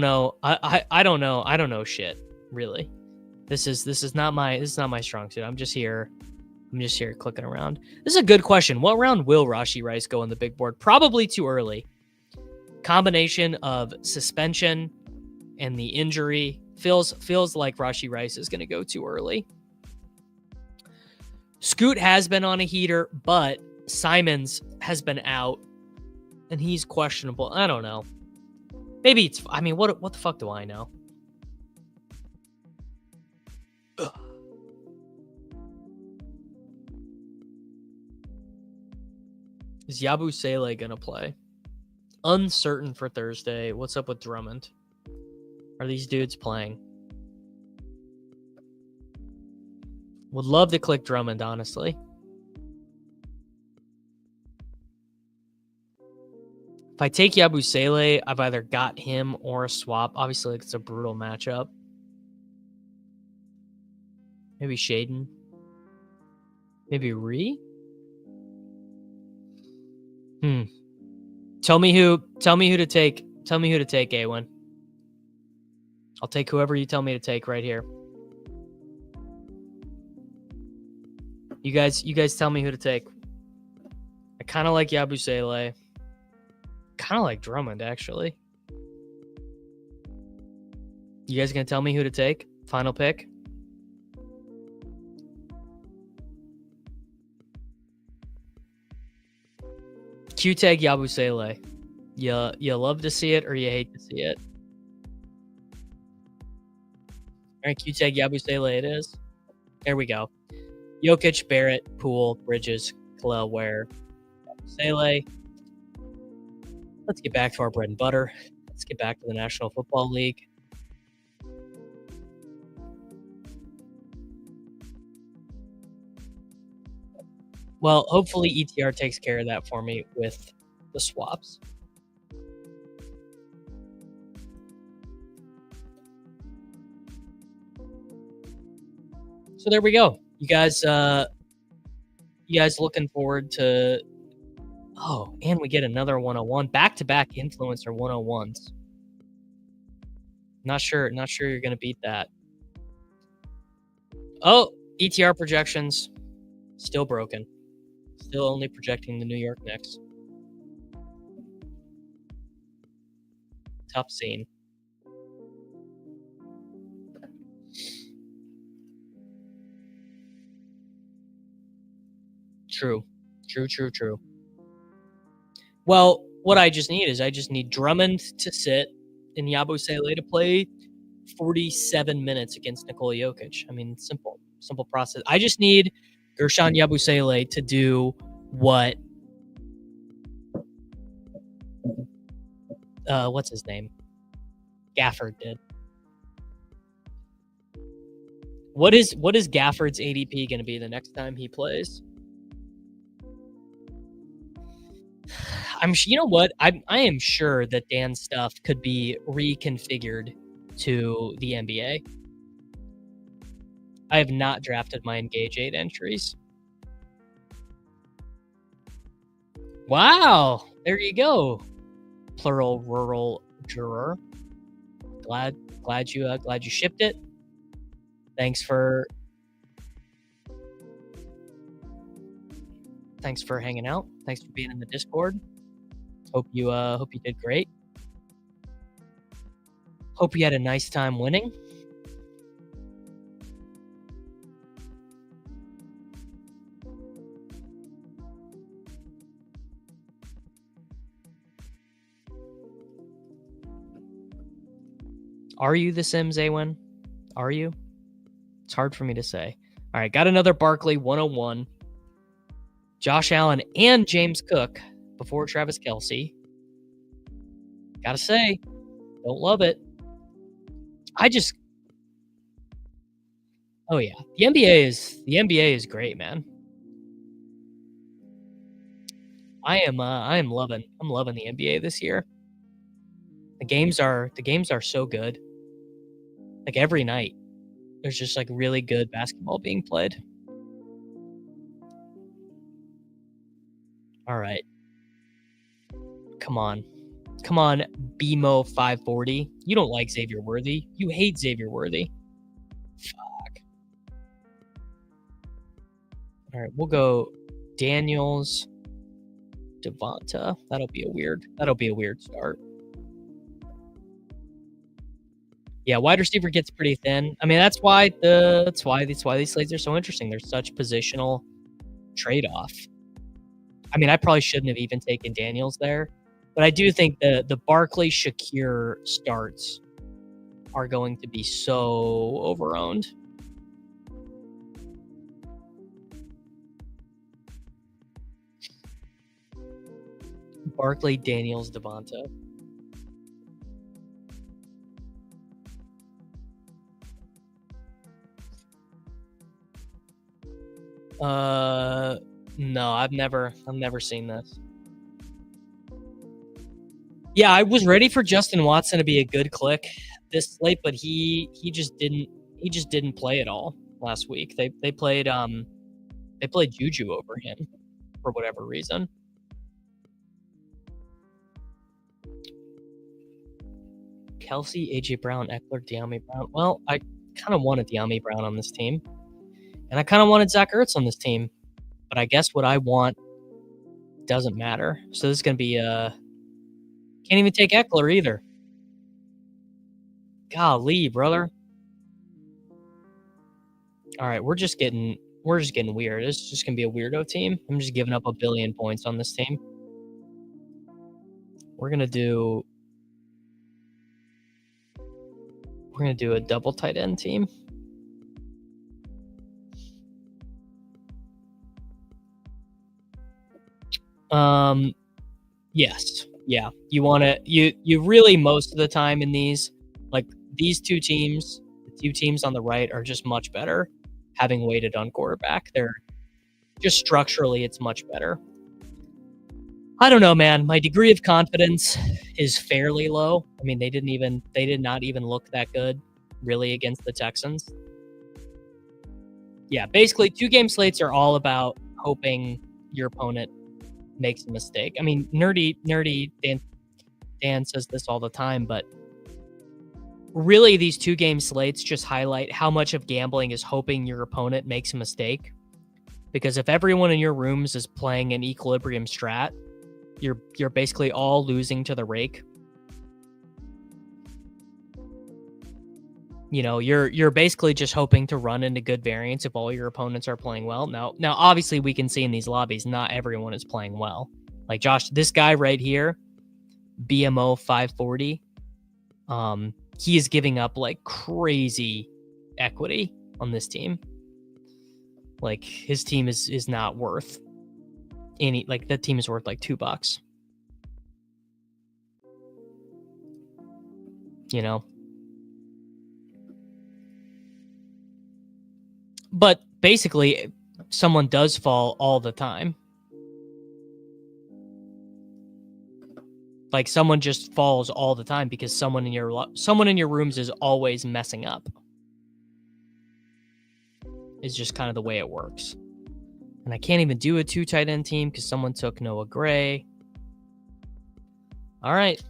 know. I don't know shit, really. This is not my strong suit. I'm just here clicking around. This is a good question. What round will Rashee Rice go on the big board? Probably too early. Combination of suspension and the injury feels like Rashee Rice is going to go too early. Scoot has been on a heater, but Simons has been out and he's questionable. I don't know. Maybe it's, I mean, what the fuck do I know? Ugh. Is Yabusele going to play? Uncertain for Thursday. What's up with Drummond? Are these dudes playing? Would love to click Drummond, honestly. If I take Yabusele, I've either got him or a swap. Obviously, it's a brutal matchup. Maybe Shaden. Maybe Ree. Tell me who to take. Tell me who to take, Awen. I'll take whoever you tell me to take right here. You guys tell me who to take. I kind of like Yabusele. Kind of like Drummond, actually. You guys gonna tell me who to take? Final pick? Q-tag Yabusele. You love to see it or you hate to see it? All right, Q-tag Yabusele it is. There we go. Jokic, Barrett, Poole, Bridges, Kalel Ware, Yabusele. Let's get back to our bread and butter. Let's get back to the National Football League. Well, hopefully ETR takes care of that for me with the swaps. So there we go. You guys looking forward to... Oh, and we get another 101. Back-to-back influencer 101s. Not sure you're going to beat that. Oh, ETR projections. Still broken. Still only projecting the New York Knicks. Tough scene. True. Well, what I just need Drummond to sit and Yabusele to play 47 minutes against Nikola Jokic. I mean, simple process. I just need Gershon Yabusele to do what what's his name? Gafford did. What is Gafford's ADP going to be the next time he plays? You know what? I am sure that Dan's stuff could be reconfigured to the NBA. I have not drafted my Engage 8 entries. Wow, there you go. Plural rural juror. Glad you shipped it. Thanks for hanging out. Thanks for being in the Discord. Hope you did great. Hope you had a nice time winning. Are you the Sims, Awen? Are you? It's hard for me to say. All right, got another Barkley 101. Josh Allen and James Cook before Travis Kelce. Gotta say, don't love it. Oh yeah, the NBA is great, man. I'm loving the NBA this year. The games are so good. Like every night, there's just like really good basketball being played. All right. Come on, BMO 540. You don't like Xavier Worthy. You hate Xavier Worthy. Fuck. All right, we'll go Daniels, Devonta. That'll be a weird start. Yeah, wide receiver gets pretty thin. I mean, that's why these slates are so interesting. They're such positional trade-off. I mean, I probably shouldn't have even taken Daniels there, but I do think the Barkley Shakir starts are going to be so overowned. Barkley, Daniels, Devonta. No, I've never seen this. Yeah, I was ready for Justin Watson to be a good click this slate, but he just didn't play at all last week. They played Juju over him for whatever reason. Kelce, AJ Brown, Eckler, De'Ami Brown. Well, I kind of wanted De'Ami Brown on this team. And I kind of wanted Zach Ertz on this team. But I guess what I want doesn't matter. So this is going to be can't even take Eckler either. Golly, brother. All right, we're just getting weird. It's just going to be a weirdo team. I'm just giving up 1 billion points on this team. We're going to do a double tight end team. Yes. Yeah. You really most of the time in these, like these two teams, the two teams on the right are just much better having waited on quarterback. They're just structurally, it's much better. I don't know, man. My degree of confidence is fairly low. I mean, they did not even look that good really against the Texans. Yeah, basically 2-game slates are all about hoping your opponent makes a mistake. I mean, nerdy Dan says this all the time, but really these 2-game slates just highlight how much of gambling is hoping your opponent makes a mistake. Because if everyone in your rooms is playing an equilibrium strat, you're basically all losing to the rake. you're basically just hoping to run into good variance if all your opponents are playing well. Now, obviously, we can see in these lobbies, not everyone is playing well. Like Josh, this guy right here, BMO 540, he is giving up like crazy equity on this team. Like his team is not worth any. Like that team is worth like $2. But basically, someone does fall all the time. Like someone just falls all the time because someone in your rooms is always messing up. It's just kind of the way it works. And I can't even do a 2 tight end team because someone took Noah Gray. All right.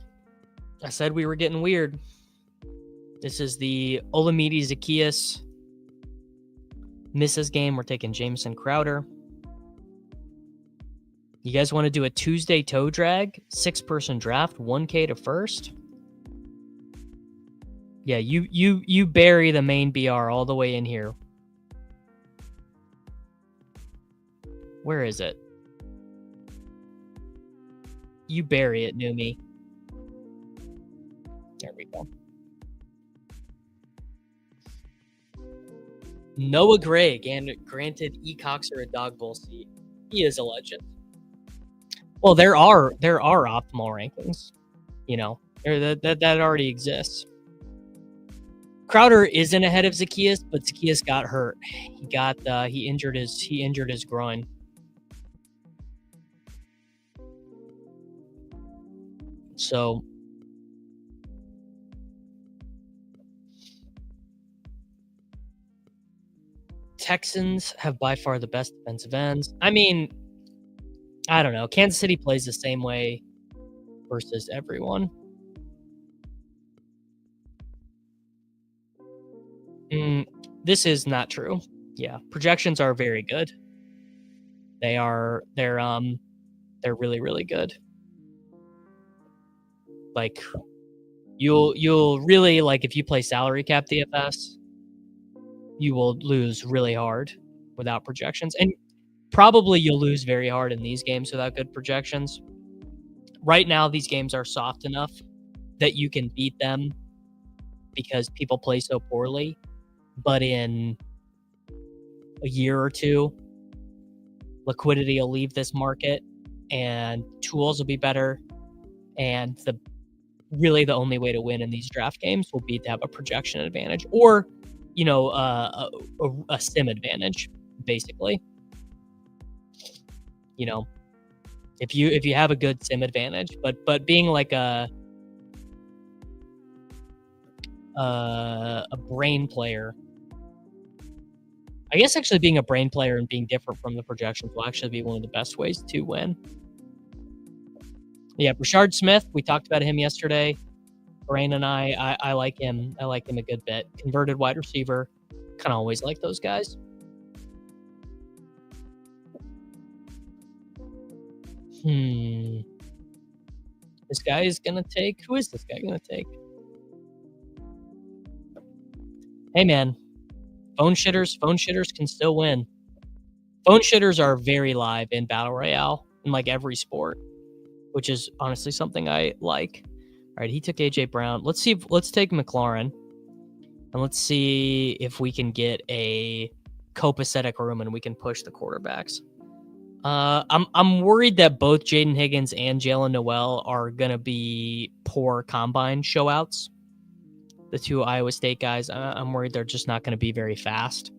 I said we were getting weird. This is the Olamide Zaccheaus misses game. We're taking Jameson Crowder. You guys want to do a Tuesday toe drag, 6-person draft, 1K to first? Yeah, you bury the main BR all the way in here. Where is it? You bury it, Numi. There we go. Noah Gray granted E. Coxer a dog bowl seat. He is a legend. Well, there are optimal rankings. That already exists. Crowder isn't ahead of Zaccheaus, but Zaccheaus got hurt. He injured his groin. So Texans have by far the best defensive ends. I mean, I don't know. Kansas City plays the same way versus everyone. This is not true. Yeah, projections are very good. They're really, really good. Like you'll really, like, if you play salary cap DFS, you will lose really hard without projections, and probably you'll lose very hard in these games without good projections. Right now, these games are soft enough that you can beat them because people play so poorly. But in a year or two, liquidity will leave this market and tools will be better. And the only way to win in these draft games will be to have a projection advantage or, a sim advantage, basically. If you have a good sim advantage, but being like a brain player, I guess actually being a brain player and being different from the projections will actually be one of the best ways to win. Yeah, Rashard Smith, we talked about him yesterday. Brain and I like him. I like him a good bit. Converted wide receiver. Kind of always like those guys. This guy is going to take... Who is this guy going to take? Hey, man. Phone shitters can still win. Phone shitters are very live in Battle Royale in like every sport, which is honestly something I like. All right, he took AJ Brown. Let's take McLaurin, and let's see if we can get a copacetic room and we can push the quarterbacks. I'm worried that both Jaden Higgins and Jalen Noel are gonna be poor combine showouts. The two Iowa State guys, I'm worried they're just not going to be very fast.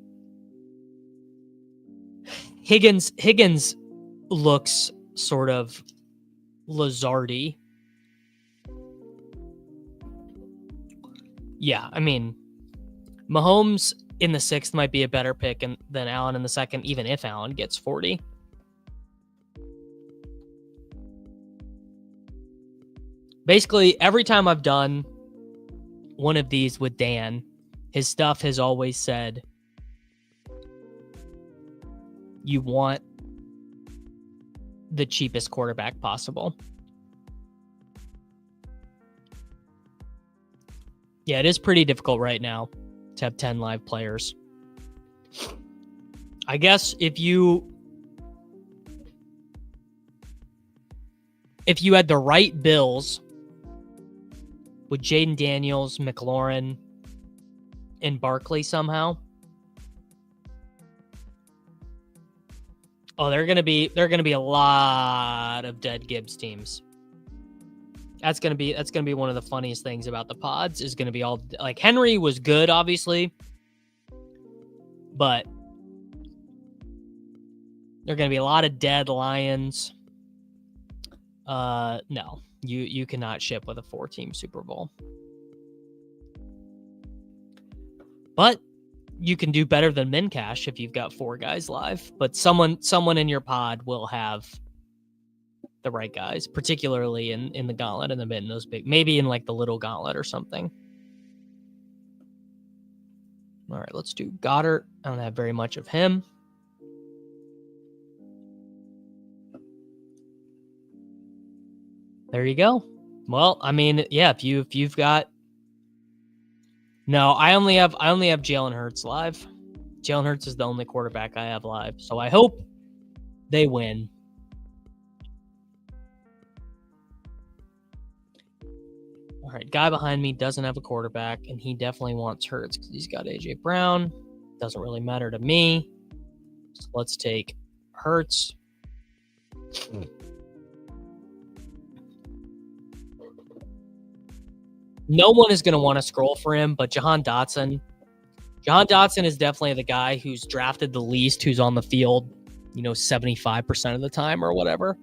Higgins looks sort of Lazardy. Yeah, I mean, Mahomes in the 6th might be a better pick than Allen in the 2nd, even if Allen gets 40. Basically, every time I've done one of these with Dan, his stuff has always said, you want the cheapest quarterback possible. Yeah, it is pretty difficult right now. to have 10 live players. I guess if you had the right bills with Jaden Daniels, McLaurin, and Barkley somehow. Oh, they're gonna be a lot of dead Gibbs teams. That's gonna be one of the funniest things about the pods, is gonna be all like Henry was good, obviously, but there are gonna be a lot of dead Lions. No, you cannot ship with a 4-team Super Bowl, but you can do better than Mincash if you've got 4 guys live. But someone in your pod will have the right guys, particularly in the gauntlet and the mid and those big, maybe in like the little gauntlet or something. All right, let's do Goddard. I don't have very much of him. There you go. Well, I mean, yeah, if you've got, no, I only have Jalen Hurts live. Jalen Hurts is the only quarterback I have live, so I hope they win. All right, guy behind me doesn't have a quarterback, and he definitely wants Hurts because he's got AJ Brown. Doesn't really matter to me. So let's take Hurts. No one is going to want to scroll for him, but Jahan Dotson is definitely the guy who's drafted the least, who's on the field, 75% of the time or whatever.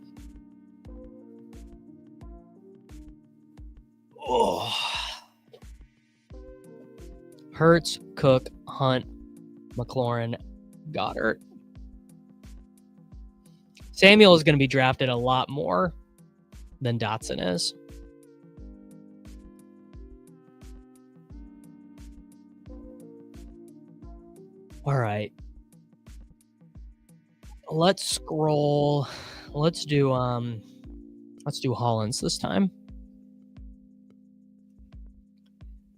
Oh. Hurts, Cook, Hunt, McLaurin, Goddard. Samuel is going to be drafted a lot more than Dotson is. All right. Let's scroll. Let's do Hollins this time.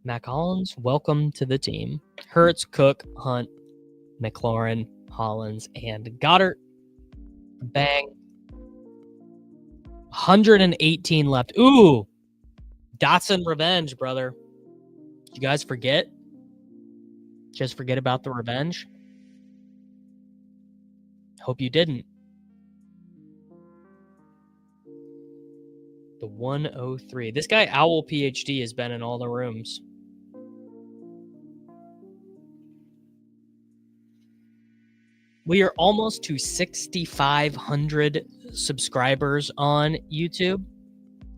Mac Hollins, welcome to the team. Hurts, Cook, Hunt, McLaurin, Hollins, and Goddard. Bang. 118 left. Ooh. Dotson revenge, brother. Did you guys forget? Just forget about the revenge? Hope you didn't. The 103. This guy, Owl PhD, has been in all the rooms. We are almost to 6,500 subscribers on YouTube.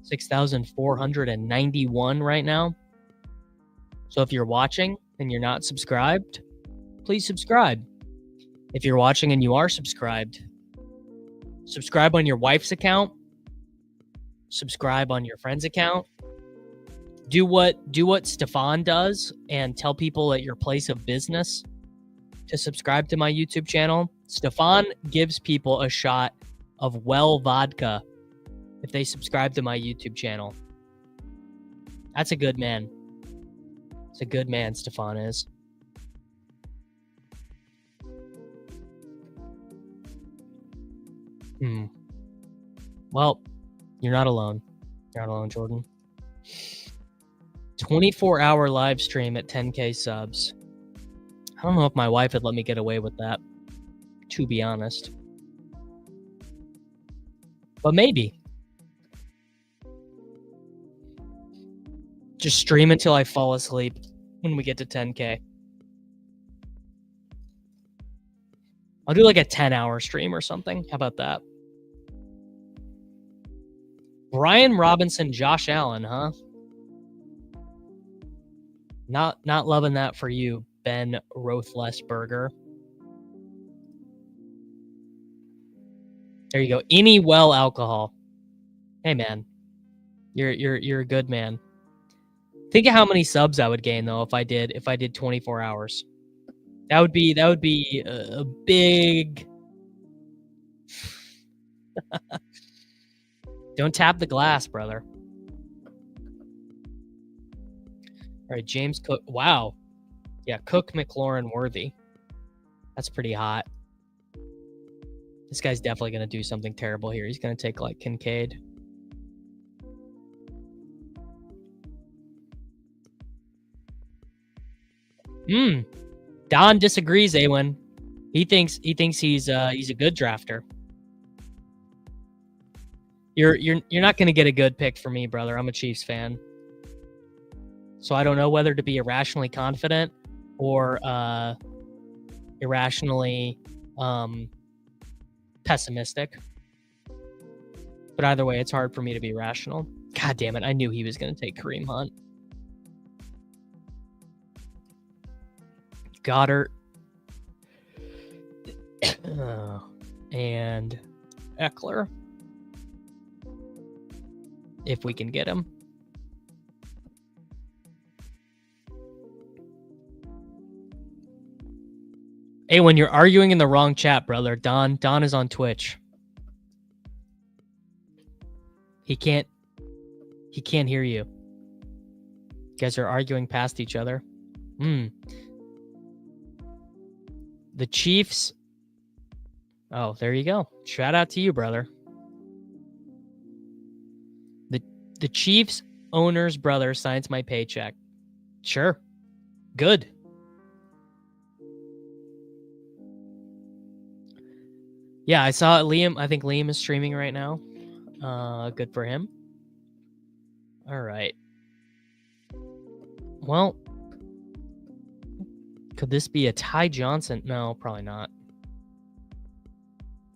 6,491 right now. So if you're watching and you're not subscribed, please subscribe. If you're watching and you are subscribed, subscribe on your wife's account. Subscribe on your friend's account. Do what Stefan does and tell people at your place of business to subscribe to my YouTube channel. Stefan gives people a shot of well vodka if they subscribe to my YouTube channel. That's a good man. It's a good man, Stefan is. Well, you're not alone. You're not alone, Jordan. 24-hour live stream at 10K subs. I don't know if my wife would let me get away with that, to be honest. But maybe. Just stream until I fall asleep when we get to 10K. I'll do like a 10-hour stream or something. How about that? Brian Robinson, Josh Allen, huh? Not loving that for you, Ben Roethlesberger. There you go. Any well alcohol. Hey man, you're a good man. Think of how many subs I would gain though if I did 24 hours. That would be a big. Don't tap the glass, brother. All right, James Cook. Wow. Yeah, Cook, McLaurin, Worthy. That's pretty hot. This guy's definitely going to do something terrible here. He's going to take like Kincaid. Don disagrees, Awen. He thinks he's a good drafter. You're not going to get a good pick for me, brother. I'm a Chiefs fan. So I don't know whether to be irrationally confident or irrationally pessimistic. But either way, it's hard for me to be rational. God damn it. I knew he was going to take Kareem Hunt. Goddard. And Eckler. If we can get him. Hey, when you're arguing in the wrong chat, brother, Don is on Twitch. He can't hear you. You guys are arguing past each other. The Chiefs. Oh, there you go. Shout out to you, brother. The Chiefs owner's brother signs my paycheck. Sure. Good. Yeah, I saw Liam. I think Liam is streaming right now. Good for him. All right. Well, could this be a Ty Johnson? No, probably not.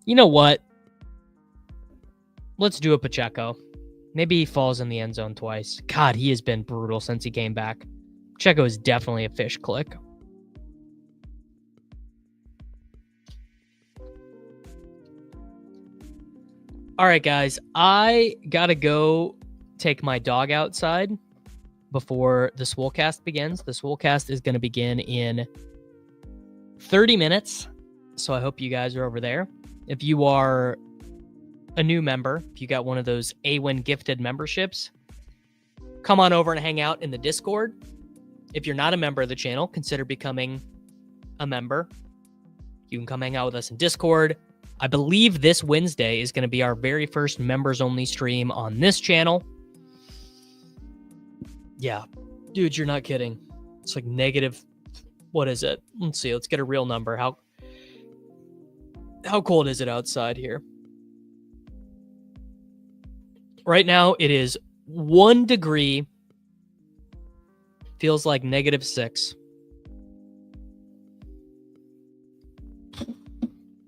You know what? Let's do a Pacheco. Maybe he falls in the end zone twice. God, he has been brutal since he came back. Pacheco is definitely a fish click. All right, guys. I got to go take my dog outside before the Swolecast begins. The Swolecast is going to begin in 30 minutes. So I hope you guys are over there. If you are a new member, if you got one of those AWIN gifted memberships, come on over and hang out in the Discord. If you're not a member of the channel, consider becoming a member. You can come hang out with us in Discord. I believe this Wednesday is going to be our very first members-only stream on this channel. Yeah, dude, you're not kidding. It's like negative, what is it? Let's see, let's get a real number. How cold is it outside here? Right now, it is 1 degree. Feels like -6.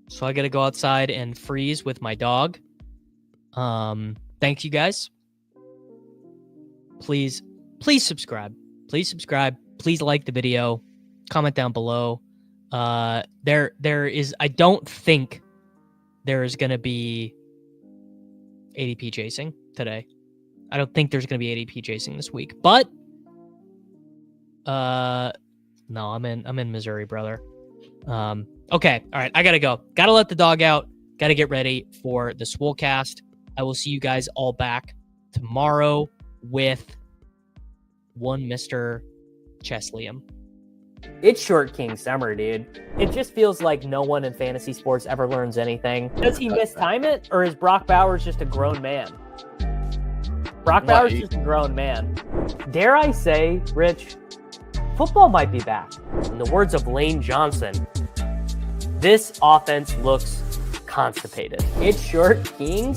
So I got to go outside and freeze with my dog. Thank you guys. Please subscribe. Please subscribe. Please like the video. Comment down below. There is, I don't think there is going to be ADP chasing today. I don't think there's going to be ADP chasing this week, but no, I'm in Missouri, brother. Okay. All right. I gotta go. Gotta let the dog out. Gotta get ready for the Swolecast. I will see you guys all back tomorrow with one Mr. Cheslium. It's Short King summer, dude. It just feels like no one in fantasy sports ever learns anything. Does he mistime it, or is Brock Bowers just a grown man? Brock Bowers is just a grown man. Dare I say, Rich, football might be back. In the words of Lane Johnson, this offense looks constipated. It's Short King